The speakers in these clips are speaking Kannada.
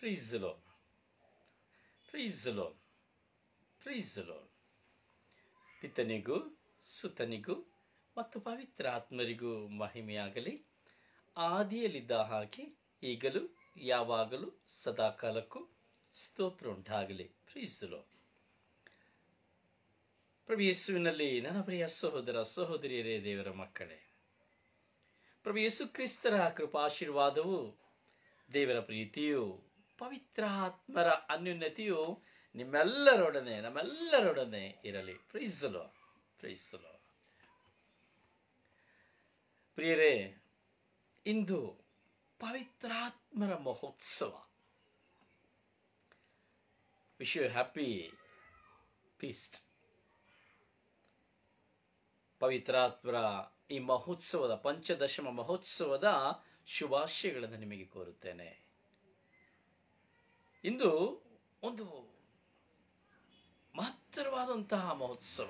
Praise the Lord. Praise the Lord. Praise the Lord. ಪಿತನಿಗೂ ಸುತನಿಗೂ ಮತ್ತು ಪವಿತ್ರ ಆತ್ಮರಿಗೂ ಮಹಿಮೆಯಾಗಲಿ. ಆದಿಯಲ್ಲಿದ್ದ ಹಾಗೆ ಈಗಲೂ ಯಾವಾಗಲೂ ಸದಾಕಾಲಕ್ಕೂ ಸ್ತೋತ್ರ ಉಂಟಾಗಲಿ. Praise the Lord. ಪ್ರಭು ಯೇಸುವಿನಲ್ಲಿ ನನ್ನ ಪ್ರಿಯ ಸಹೋದರ ಸಹೋದರಿಯರೇ, ದೇವರ ಮಕ್ಕಳೇ, ಪ್ರಭು ಯೇಸು ಕ್ರಿಸ್ತರ ಕೃಪಾಶೀರ್ವಾದವು, ದೇವರ ಪ್ರೀತಿಯು, ಪವಿತ್ರ ಆತ್ಮರ ಅನ್ಯೋನ್ಯತೆಯು ನಮ್ಮೆಲ್ಲರೊಡನೆ ಇರಲಿ. Praise the Lord. Praise the Lord. ಪ್ರಿಯರೇ, ಇಂದು ಪವಿತ್ರಾತ್ಮರ ಮಹೋತ್ಸವ. Wish you happy feast. ಪವಿತ್ರಾತ್ಮರ ಈ ಮಹೋತ್ಸವದ ಪಂಚದಶಮ ಮಹೋತ್ಸವದ ಶುಭಾಶಯಗಳನ್ನು ನಿಮಗೆ ಕೋರುತ್ತೇನೆ. ಇಂದು ಒಂದು ಮಹತ್ತರವಾದಂತಹ ಮಹೋತ್ಸವ.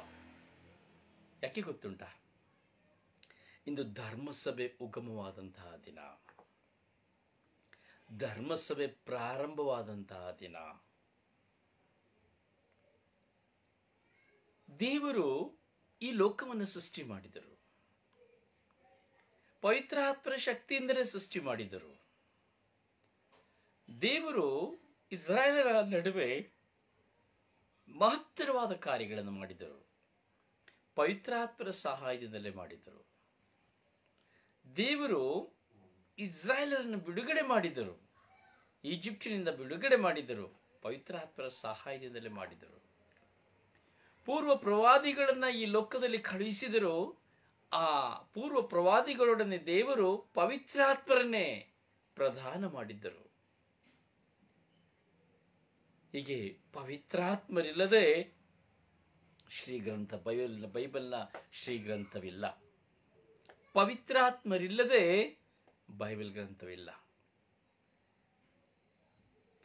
ಯಾಕೆ ಗೊತ್ತುಂಟ? ಇಂದು ಧರ್ಮಸಭೆ ಉಗಮವಾದಂತಹ ದಿನ, ಧರ್ಮಸಭೆ ಪ್ರಾರಂಭವಾದಂತಹ ದಿನ. ದೇವರು ಈ ಲೋಕವನ್ನು ಸೃಷ್ಟಿ ಮಾಡಿದರು, ಪವಿತ್ರಾತ್ಮರ ಶಕ್ತಿಯಿಂದಲೇ ಸೃಷ್ಟಿ ಮಾಡಿದರು. ದೇವರು ಇಸ್ರಾಯೇಲರ ನಡುವೆ ಮಹತ್ತರವಾದ ಕಾರ್ಯಗಳನ್ನು ಮಾಡಿದರು, ಪವಿತ್ರಾತ್ಮರ ಸಹಾಯದಿಂದಲೇ ಮಾಡಿದರು. ದೇವರು ಇಸ್ರಾಯೇಲರನ್ನು ಬಿಡುಗಡೆ ಮಾಡಿದರು, ಈಜಿಪ್ಟಿನಿಂದ ಬಿಡುಗಡೆ ಮಾಡಿದರು, ಪವಿತ್ರಾತ್ಮರ ಸಹಾಯದಿಂದಲೇ ಮಾಡಿದರು. ಪೂರ್ವ ಪ್ರವಾದಿಗಳನ್ನ ಈ ಲೋಕದಲ್ಲಿ ಕಳುಹಿಸಿದರು. ಆ ಪೂರ್ವ ಪ್ರವಾದಿಗಳೊಡನೆ ದೇವರು ಪವಿತ್ರಾತ್ಮರನ್ನೇ ಪ್ರದಾನ ಮಾಡಿದ್ದರು. ಹೀಗೆ ಪವಿತ್ರಾತ್ಮರಿಲ್ಲದೆ ಶ್ರೀಗ್ರಂಥ ಬೈಬಲ್ನ ಶ್ರೀಗ್ರಂಥವಿಲ್ಲ. ಪವಿತ್ರಾತ್ಮರಿಲ್ಲದೆ ಬೈಬಲ್ ಗ್ರಂಥವಿಲ್ಲ.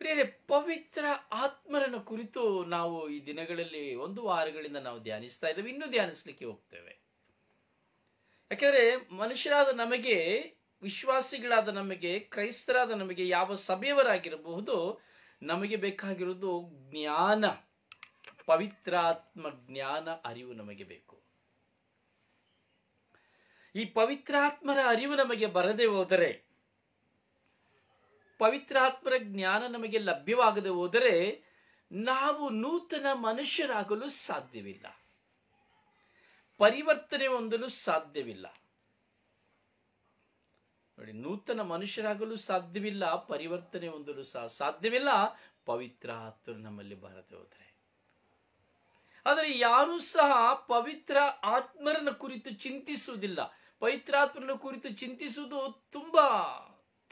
ಪ್ರಿಯರೇ, ಪವಿತ್ರ ಆತ್ಮರನ್ನು ಕುರಿತು ನಾವು ಈ ದಿನಗಳಲ್ಲಿ ಒಂದು ವಾರಗಳಿಂದ ನಾವು ಧ್ಯಾನಿಸ್ತಾ ಇದ್ದೇವೆ, ಇನ್ನೂ ಧ್ಯಾನಿಸ್ಲಿಕ್ಕೆ ಹೋಗ್ತೇವೆ. ಯಾಕೆಂದ್ರೆ ಮನುಷ್ಯರಾದ ನಮಗೆ, ವಿಶ್ವಾಸಿಗಳಾದ ನಮಗೆ, ಕ್ರೈಸ್ತರಾದ ನಮಗೆ, ಯಾವ ಸಭೆಯವರಾಗಿರಬಹುದು, ನಮಗೆ ಬೇಕಾಗಿರುವುದು ಜ್ಞಾನ, ಪವಿತ್ರಾತ್ಮ ಜ್ಞಾನ, ಅರಿವು ನಮಗೆ ಬೇಕು. ಈ ಪವಿತ್ರಾತ್ಮರ ಅರಿವು ನಮಗೆ ಬರದೆ ಹೋದರೆ, ಪವಿತ್ರಾತ್ಮರ ಜ್ಞಾನ ನಮಗೆ ಲಭ್ಯವಾಗದೆ ಹೋದರೆ, ನಾವು ನೂತನ ಮನುಷ್ಯರಾಗಲು ಸಾಧ್ಯವಿಲ್ಲ, ಪರಿವರ್ತನೆ ಹೊಂದಲು ಸಾಧ್ಯವಿಲ್ಲ. ನೋಡಿ, ನೂತನ ಮನುಷ್ಯರಾಗಲು ಸಾಧ್ಯವಿಲ್ಲ, ಪರಿವರ್ತನೆ ಹೊಂದಲು ಸಾಧ್ಯವಿಲ್ಲ, ಪವಿತ್ರ ಆತ್ಮ ನಮ್ಮಲ್ಲಿ ಬರದೆ ಹೋದರೆ. ಆದರೆ ಯಾರೂ ಸಹ ಪವಿತ್ರ ಆತ್ಮರನ್ನ ಕುರಿತು ಚಿಂತಿಸುವುದಿಲ್ಲ. ಪವಿತ್ರಾತ್ಮರನ್ನ ಕುರಿತು ಚಿಂತಿಸುವುದು ತುಂಬಾ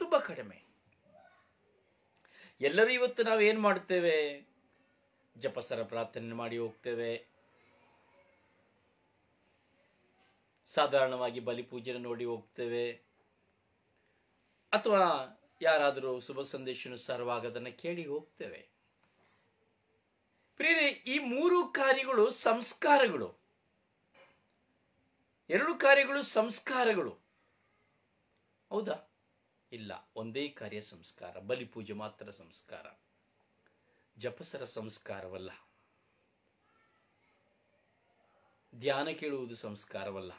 ತುಂಬಾ ಕಡಿಮೆ. ಎಲ್ಲರೂ ಇವತ್ತು ನಾವೇನ್ ಮಾಡ್ತೇವೆ? ಜಪಸರ ಪ್ರಾರ್ಥನೆ ಮಾಡಿ ಹೋಗ್ತೇವೆ, ಸಾಧಾರಣವಾಗಿ ಬಲಿಪೂಜೆನ ನೋಡಿ ಹೋಗ್ತೇವೆ, ಅಥವಾ ಯಾರಾದರೂ ಶುಭ ಸಂದೇಶಾನುಸಾರವಾಗಿ ಅದನ್ನು ಕೇಳಿ ಹೋಗ್ತೇವೆ. ಪ್ರಿಯರೇ, ಈ ಮೂರು ಕಾರ್ಯಗಳು ಸಂಸ್ಕಾರಗಳು. ಎರಡು ಕಾರ್ಯಗಳು ಸಂಸ್ಕಾರಗಳು. ಹೌದಾ? ಇಲ್ಲ, ಒಂದೇ ಕಾರ್ಯ ಸಂಸ್ಕಾರ. ಬಲಿಪೂಜೆ ಮಾತ್ರ ಸಂಸ್ಕಾರ, ಜಪಸರ ಸಂಸ್ಕಾರವಲ್ಲ. ಧ್ಯಾನ ಕೇಳುವುದು ಸಂಸ್ಕಾರವಲ್ಲ.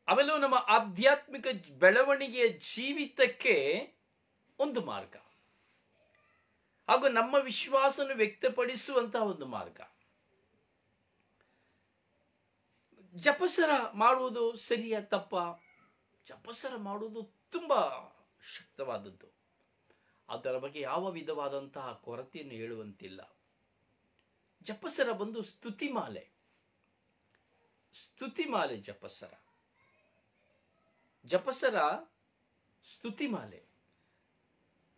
ಅವೆಲ್ಲವೂ ನಮ್ಮ ಆಧ್ಯಾತ್ಮಿಕ ಬೆಳವಣಿಗೆಯ ಜೀವಿತಕ್ಕೆ ಒಂದು ಮಾರ್ಗ, ಹಾಗೂ ನಮ್ಮ ವಿಶ್ವಾಸವನ್ನು ವ್ಯಕ್ತಪಡಿಸುವಂತಹ ಒಂದು ಮಾರ್ಗ. ಜಪಸರ ಮಾಡುವುದು ಸರಿಯಾ ತಪ್ಪ? ಜಪಸರ ಮಾಡುವುದು ತುಂಬಾ ಶಕ್ತವಾದದ್ದು. ಅದರ ಬಗ್ಗೆ ಯಾವ ವಿಧವಾದಂತಹ ಕೊರತೆಯನ್ನು ಹೇಳುವಂತಿಲ್ಲ. ಜಪಸರ ಬಂದು ಸ್ತುತಿಮಾಲೆ. ಜಪಸರ ಸ್ತುತಿಮಾಲೆ,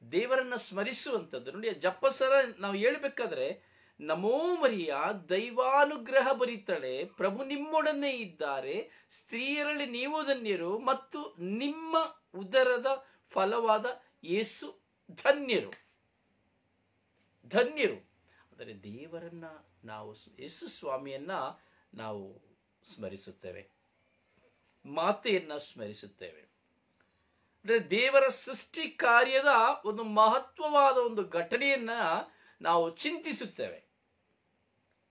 ದೇವರನ್ನ ಸ್ಮರಿಸುವಂಥದ್ದು. ನೋಡಿ, ಜಪಸರ ನಾವು ಹೇಳ್ಬೇಕಾದ್ರೆ, ನಮೋ ಮರಿಯ ದೈವಾನುಗ್ರಹ ಭರಿತಳೆ, ಪ್ರಭು ನಿಮ್ಮೊಡನೆ ಇದ್ದಾರೆ, ಸ್ತ್ರೀಯರಲ್ಲಿ ನೀವು ಧನ್ಯರು, ಮತ್ತು ನಿಮ್ಮ ಉದರದ ಫಲವಾದ ಯೇಸು ಧನ್ಯರು. ಅಂದರೆ ದೇವರನ್ನ ನಾವು, ಯೇಸು ಸ್ವಾಮಿಯನ್ನ ನಾವು ಸ್ಮರಿಸುತ್ತೇವೆ, ಮಾತೆಯನ್ನ ಸ್ಮರಿಸುತ್ತೇವೆ. ಅಂದ್ರೆ ದೇವರ ಸೃಷ್ಟಿ ಕಾರ್ಯದ ಒಂದು ಮಹತ್ವವಾದ ಒಂದು ಘಟನೆಯನ್ನ ನಾವು ಚಿಂತಿಸುತ್ತೇವೆ.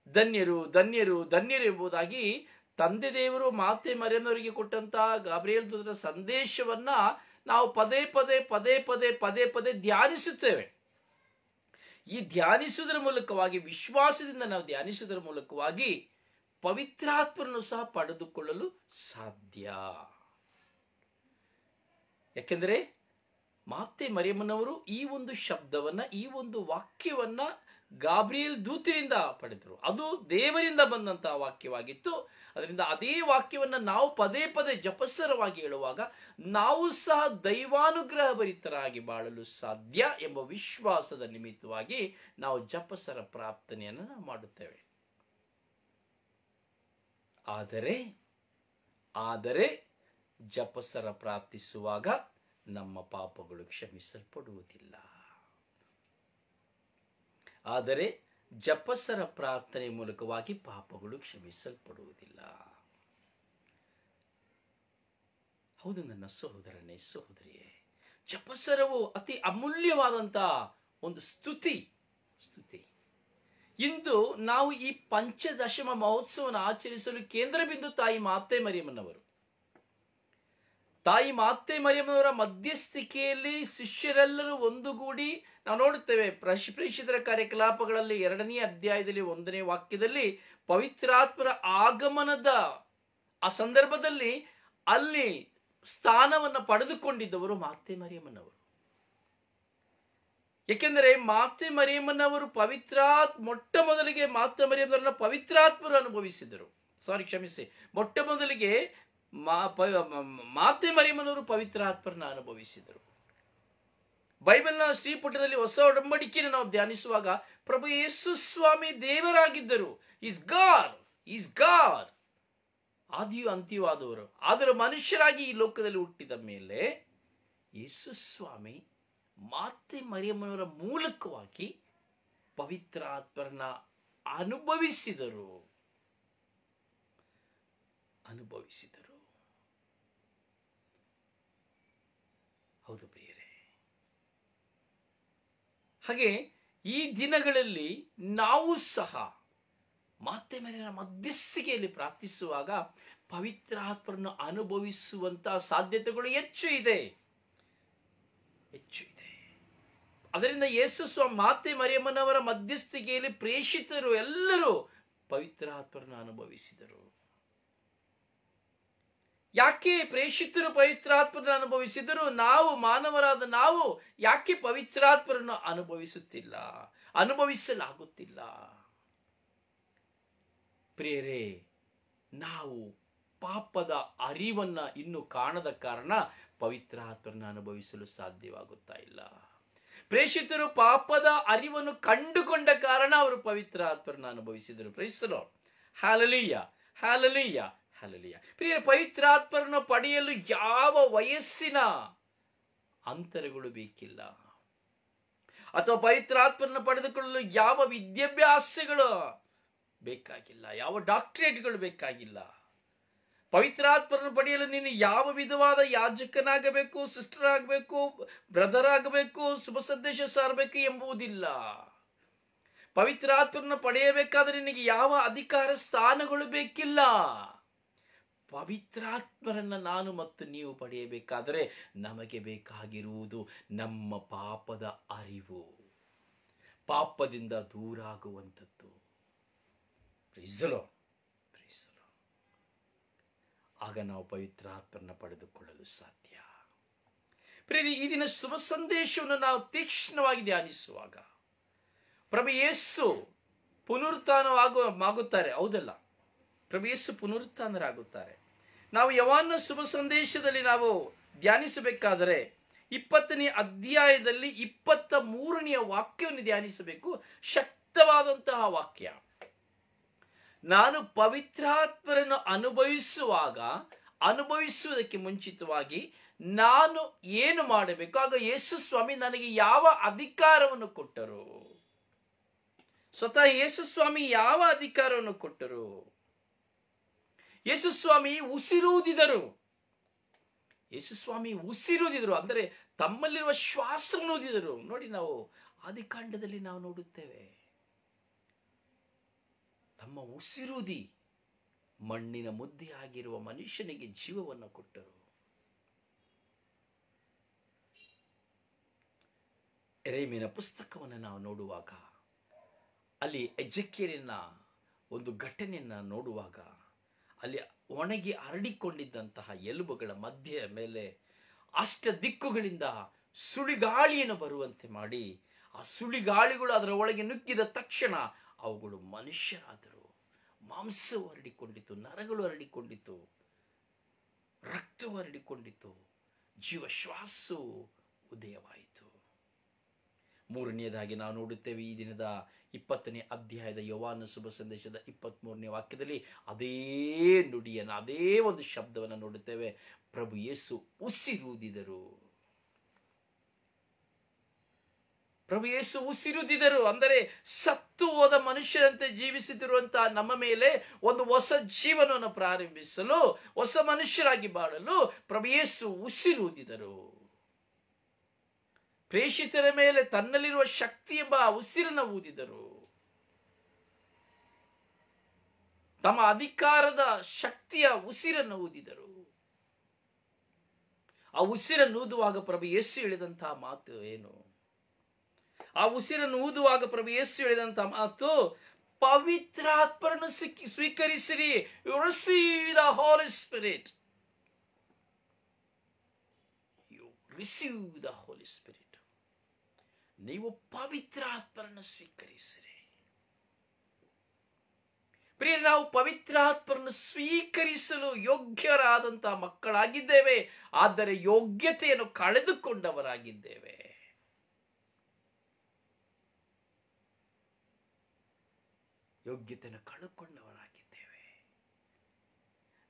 ಧನ್ಯರು ಧನ್ಯರು ಧನ್ಯರು ಎಂಬುದಾಗಿ ತಂದೆ ದೇವರು ಮಾತೆ ಮರಿಯಮ್ಮನವರಿಗೆ ಕೊಟ್ಟಂತಹ ಗಾಬ್ರಿಯೇಲ್ ದೂತರ ಸಂದೇಶವನ್ನ ನಾವು ಪದೇ ಪದೇ ಪದೇ ಪದೇ ಪದೇ ಪದೇ ಧ್ಯಾನಿಸುತ್ತೇವೆ. ಈ ಧ್ಯಾನಿಸುವುದರ ಮೂಲಕವಾಗಿ, ವಿಶ್ವಾಸದಿಂದ ನಾವು ಧ್ಯಾನಿಸುವುದರ ಮೂಲಕವಾಗಿ ಪವಿತ್ರಾತ್ಮರನ್ನು ಸಹ ಪಡೆದುಕೊಳ್ಳಲು ಸಾಧ್ಯ. ಯಾಕೆಂದರೆ ಮಾತೆ ಮರಿಯಮ್ಮನವರು ಈ ಒಂದು ಶಬ್ದವನ್ನ, ಈ ಒಂದು ವಾಕ್ಯವನ್ನ ಗಾಬ್ರಿಯೇಲ್ ದೂತರಿಂದ ಪಡೆದರು. ಅದು ದೇವರಿಂದ ಬಂದಂತಹ ವಾಕ್ಯವಾಗಿತ್ತು. ಅದರಿಂದ ಅದೇ ವಾಕ್ಯವನ್ನ ನಾವು ಪದೇ ಪದೇ ಜಪಸರವಾಗಿ ಹೇಳುವಾಗ ನಾವು ಸಹ ದೈವಾನುಗ್ರಹ ಭರಿತರಾಗಿ ಬಾಳಲು ಸಾಧ್ಯ ಎಂಬ ವಿಶ್ವಾಸದ ನಿಮಿತ್ತವಾಗಿ ನಾವು ಜಪಸರ ಪ್ರಾರ್ಥನೆಯನ್ನು ನಾವು ಮಾಡುತ್ತೇವೆ. ಆದರೆ ಜಪಸರ ಪ್ರಾರ್ಥಿಸುವಾಗ ನಮ್ಮ ಪಾಪಗಳು ಕ್ಷಮಿಸಲ್ಪಡುವುದಿಲ್ಲ. ಆದರೆ ಜಪಸರ ಪ್ರಾರ್ಥನೆ ಮೂಲಕವಾಗಿ ಪಾಪಗಳು ಕ್ಷಮಿಸಲ್ಪಡುವುದಿಲ್ಲ. ಹೌದು ನನ್ನ ಸಹೋದರನೇ, ಸಹೋದರಿಯೇ, ಜಪಸರವು ಅತಿ ಅಮೂಲ್ಯವಾದಂತಹ ಒಂದು ಸ್ತುತಿ. ಇಂದು ನಾವು ಈ ಪಂಚದಶಮ ಮಹೋತ್ಸವವನ್ನು ಆಚರಿಸಲು ಕೇಂದ್ರ ಬಿಂದು ತಾಯಿ ಮಾತೆ ಮರಿಯಮ್ಮನವರು. ತಾಯಿ ಮಾತೆ ಮರಿಯಮ್ಮನವರ ಮಧ್ಯಸ್ಥಿಕೆಯಲ್ಲಿ ಶಿಷ್ಯರೆಲ್ಲರೂ ಒಂದುಗೂಡಿ ನಾವು ನೋಡುತ್ತೇವೆ. ಪ್ರೇಷಿತರ ಕಾರ್ಯಕಲಾಪಗಳಲ್ಲಿ 2ನೇ ಅಧ್ಯಾಯದಲ್ಲಿ 1ನೇ ವಾಕ್ಯದಲ್ಲಿ ಪವಿತ್ರಾತ್ಮರ ಆಗಮನದ ಆ ಸಂದರ್ಭದಲ್ಲಿ ಅಲ್ಲಿ ಸ್ಥಾನವನ್ನು ಪಡೆದುಕೊಂಡಿದ್ದವರು ಮಾತೆ ಮರಿಯಮ್ಮನವರು. ಏಕೆಂದರೆ ಮಾತೆ ಮರಿಯಮ್ಮನವರು ಮೊಟ್ಟ ಮೊದಲಿಗೆ ಮಾತೆ ಮರಿಯಮ್ಮನವರನ್ನ ಪವಿತ್ರಾತ್ಮರು ಅನುಭವಿಸಿದರು. ಮೊಟ್ಟ ಮೊದಲಿಗೆ ಮಾತೆ ಮರಿಯಮ್ಮನವರು ಪವಿತ್ರಾತ್ಮರನ್ನ ಅನುಭವಿಸಿದರು. ಬೈಬಲ್ನ ಶ್ರೀಪುಟದಲ್ಲಿ ಹೊಸ ಒಡಂಬಡಿಕೆಯನ್ನು ನಾವು ಧ್ಯಾನಿಸುವಾಗ ಪ್ರಭು ಯೇಸು ಸ್ವಾಮಿ ದೇವರಾಗಿದ್ದರು. Is god, ಆದಿಯು ಅಂತ್ಯವಾದವರು. ಆದರೆ ಮನುಷ್ಯರಾಗಿ ಈ ಲೋಕದಲ್ಲಿ ಹುಟ್ಟಿದ ಮೇಲೆ ಯೇಸು ಸ್ವಾಮಿ ಮಾತೆ ಮರಿಯಮ್ಮನವರ ಮೂಲಕವಾಗಿ ಪವಿತ್ರಾತ್ಮರನ್ನ ಅನುಭವಿಸಿದರು. ಹೌದು ಪ್ರಿಯರೇ, ಹಾಗೆ ಈ ದಿನಗಳಲ್ಲಿ ನಾವು ಸಹ ಮಾತೆ ಮರಿಯಮ್ಮನ ಮಧ್ಯಸ್ಥಿಕೆಯಲ್ಲಿ ಪ್ರಾರ್ಥಿಸುವಾಗ ಪವಿತ್ರಾತ್ಮರನ್ನು ಅನುಭವಿಸುವಂತಹ ಸಾಧ್ಯತೆಗಳು ಹೆಚ್ಚು ಇದೆ. ಅದರಿಂದ ಯೇಸು ಸ್ವಾಮಿ ಮಾತೆ ಮರಿಯಮ್ಮನವರ ಮಧ್ಯಸ್ಥಿಕೆಯಲ್ಲಿ ಪ್ರೇಷಿತರು ಎಲ್ಲರೂ ಪವಿತ್ರಾತ್ಮರನ್ನು ಅನುಭವಿಸಿದರು. ಯಾಕೆ ಪ್ರೇಷಿತರು ಪವಿತ್ರಾತ್ಮರನ್ನು ಅನುಭವಿಸಿದರು? ನಾವು ಮಾನವರಾದ ನಾವು ಯಾಕೆ ಪವಿತ್ರಾತ್ಮರನ್ನು ಅನುಭವಿಸಲಾಗುತ್ತಿಲ್ಲ? ಪ್ರಿಯರೇ, ನಾವು ಪಾಪದ ಅರಿವನ್ನ ಇನ್ನು ಕಾಣದ ಕಾರಣ ಪವಿತ್ರಾತ್ಮರನ್ನು ಅನುಭವಿಸಲು ಸಾಧ್ಯವಾಗುತ್ತಾ ಇಲ್ಲ. ಪ್ರೇಷಿತರು ಪಾಪದ ಅರಿವನ್ನು ಕಂಡುಕೊಂಡ ಕಾರಣ ಅವರು ಪವಿತ್ರಾತ್ಮರನ್ನು ಅನುಭವಿಸಿದರು. Praise the lord. Hallelujah, hallelujah, hallelujah. ಪ್ರಿಯರೇ, ಪವಿತ್ರಾತ್ಮರನ್ನು ಪಡೆಯಲು ಯಾವ ವಯಸ್ಸಿನ ಅಂತರಗಳು ಬೇಕಿಲ್ಲ, ಅಥವಾ ಪವಿತ್ರಾತ್ಮರನ್ನು ಪಡೆದುಕೊಳ್ಳಲು ಯಾವ ವಿದ್ಯಾಭ್ಯಾಸಗಳು ಬೇಕಾಗಿಲ್ಲ, ಯಾವ ಡಾಕ್ಟರೇಟ್ಗಳು ಬೇಕಾಗಿಲ್ಲ. ಪವಿತ್ರಾತ್ಮರನ್ನು ಪಡೆಯಲು ನೀನು ಯಾವ ವಿಧವಾದ ಯಾಜಕನಾಗಬೇಕು, ಸಿಸ್ಟರ್ ಆಗಬೇಕು, ಬ್ರದರ್ ಆಗಬೇಕು, ಶುಭ ಸಂದೇಶ ಸಾರಬೇಕು ಎಂಬುದಿಲ್ಲ. ಪವಿತ್ರಾತ್ಮರನ್ನು ಪಡೆಯಬೇಕಾದರೆ ನಿನಗೆ ಯಾವ ಅಧಿಕಾರ ಸ್ಥಾನಗಳು ಬೇಕಿಲ್ಲ. ಪವಿತ್ರಾತ್ಮರನ್ನ ನಾನು ಮತ್ತು ನೀವು ಪಡೆಯಬೇಕಾದರೆ ನಮಗೆ ಬೇಕಾಗಿರುವುದು ನಮ್ಮ ಪಾಪದ ಅರಿವು, ಪಾಪದಿಂದ ದೂರ ಆಗುವಂಥದ್ದು. Praise the lord. ಆಗ ನಾವು ಪವಿತ್ರಾತ್ಮರನ್ನ ಪಡೆದುಕೊಳ್ಳಲು ಸಾಧ್ಯ. ಪ್ರಿಯರೇ, ಈ ದಿನ ಶುಭ ಸಂದೇಶವನ್ನು ನಾವು ತೀಕ್ಷ್ಣವಾಗಿ ಧ್ಯಾನಿಸುವಾಗ ಪ್ರಭು ಯೇಸು ಪುನರುತ್ಥಾನವಾಗುತ್ತಾರೆ. ಹೌದಲ್ಲ, ಪ್ರಭು ಯೇಸು ಪುನರುತ್ಥಾನರಾಗುತ್ತಾರೆ. ನಾವು ಯೋಹಾನನ ಶುಭ ಸಂದೇಶದಲ್ಲಿ ನಾವು ಧ್ಯಾನಿಸಬೇಕಾದರೆ 20ನೇ ಅಧ್ಯಾಯದಲ್ಲಿ 23ನೇ ವಾಕ್ಯವನ್ನು ಧ್ಯಾನಿಸಬೇಕು. ಶಕ್ತವಾದಂತಹ ವಾಕ್ಯ. ನಾನು ಪವಿತ್ರಾತ್ಮರನ್ನು ಅನುಭವಿಸುವುದಕ್ಕೆ ಮುಂಚಿತವಾಗಿ ನಾನು ಏನು ಮಾಡಬೇಕು? ಆಗ ಯೇಸು ಸ್ವಾಮಿ ನನಗೆ ಯಾವ ಅಧಿಕಾರವನ್ನು ಕೊಟ್ಟರು? ಸ್ವತಃ ಯೇಸು ಸ್ವಾಮಿ ಯಾವ ಅಧಿಕಾರವನ್ನು ಕೊಟ್ಟರು? ಯೇಸು ಸ್ವಾಮಿ ಉಸಿರೂದಿದರು. ಯೇಸುಸ್ವಾಮಿ ಉಸಿರುದಿದರು, ಅಂದರೆ ತಮ್ಮಲ್ಲಿರುವ ಶ್ವಾಸವನ್ನು ಊದಿದರು. ನೋಡಿ, ನಾವು ಆದಿಕಾಂಡದಲ್ಲಿ ನಾವು ನೋಡುತ್ತೇವೆ, ತಮ್ಮ ಉಸಿರುದಿ ಮಣ್ಣಿನ ಮುದ್ದೆ ಆಗಿರುವ ಮನುಷ್ಯನಿಗೆ ಜೀವವನ್ನು ಕೊಟ್ಟರು. ಯೆರೆಮೀಯನ ಪುಸ್ತಕವನ್ನು ನಾವು ನೋಡುವಾಗ, ಅಲ್ಲಿ ಎಜೆಕಿಯೇಲನ ಒಂದು ಘಟನೆಯನ್ನ ನೋಡುವಾಗ, ಅಲ್ಲಿ ಒಣಗಿ ಹರಡಿಕೊಂಡಿದ್ದಂತಹ ಎಲುಬುಗಳ ಮಧ್ಯೆ ಮೇಲೆ ಅಷ್ಟ ದಿಕ್ಕುಗಳಿಂದ ಸುಳಿಗಾಳಿಯನ್ನು ಬರುವಂತೆ ಮಾಡಿ, ಆ ಸುಳಿಗಾಳಿಗಳು ಅದರ ಒಳಗೆ ನುಗ್ಗಿದ ತಕ್ಷಣ ಅವುಗಳು ಮನುಷ್ಯರಾದರು. ಮಾಂಸವು ಹರಡಿಕೊಂಡಿತು, ನರಗಳು ಹರಡಿಕೊಂಡಿತು, ರಕ್ತವು ಹರಡಿಕೊಂಡಿತು, ಜೀವಶ್ವಾಸವು ಉದಯವಾಯಿತು. ಮೂರನೆಯದಾಗಿ ನಾವು ನೋಡುತ್ತೇವೆ, ಈ ದಿನದ 20ನೇ ಅಧ್ಯಾಯದ ಯೋಹಾನ ಶುಭ ಸಂದೇಶದ 23ನೇ ವಾಕ್ಯದಲ್ಲಿ ಅದೇ ನುಡಿಯನ್ನು, ಅದೇ ಒಂದು ಶಬ್ದವನ್ನು ನೋಡುತ್ತೇವೆ. ಪ್ರಭು ಯೇಸು ಉಸಿರೂದಿದರು. ಪ್ರಭು ಯೇಸು ಉಸಿರುದಿದರು ಅಂದರೆ ಸತ್ತು ಹೋದ ಮನುಷ್ಯರಂತೆ ಜೀವಿಸುತ್ತಿರುವಂತಹ ನಮ್ಮ ಮೇಲೆ ಒಂದು ಹೊಸ ಜೀವನವನ್ನು ಪ್ರಾರಂಭಿಸಲು, ಹೊಸ ಮನುಷ್ಯರಾಗಿ ಬಾಳಲು ಪ್ರಭು ಯೇಸು ಉಸಿರುದಿದರು. ಪ್ರೇಷಿತರ ಮೇಲೆ ತನ್ನಲ್ಲಿರುವ ಶಕ್ತಿ ಎಂಬ ಉಸಿರನ್ನು ಊದಿದರು. ತಮ್ಮ ಅಧಿಕಾರದ ಶಕ್ತಿಯ ಉಸಿರನ್ನು ಊದಿದರು. ಆ ಉಸಿರನ್ನು ಊದುವಾಗ ಪ್ರಭು ಯೇಸು ಹೇಳಿದಂತಹ ಮಾತು ಏನು? ಆ ಉಸಿರನ್ನು ಊದುವಾಗ ಪ್ರಭು ಯೇಸು ಹೇಳಿದಂತಹ ಮಾತು, ಪವಿತ್ರಾತ್ಮರನ್ನು ಸ್ವೀಕರಿಸಿರಿ. You receive the Holy Spirit. You receive the Holy Spirit. ನೀವು ಪವಿತ್ರಾತ್ಮರನ್ನು ಸ್ವೀಕರಿಸಿರಿ. ಪ್ರಿಯ, ನಾವು ಪವಿತ್ರಾತ್ಮರನ್ನು ಸ್ವೀಕರಿಸಲು ಯೋಗ್ಯರಾದಂತಹ ಮಕ್ಕಳಾಗಿದ್ದೇವೆ. ಆದರೆ ಯೋಗ್ಯತೆಯನ್ನು ಕಳೆದುಕೊಂಡವರಾಗಿದ್ದೇವೆ. ಯೋಗ್ಯತೆಯನ್ನು ಕಳೆದುಕೊಂಡವರಾಗಿದ್ದೇವೆ.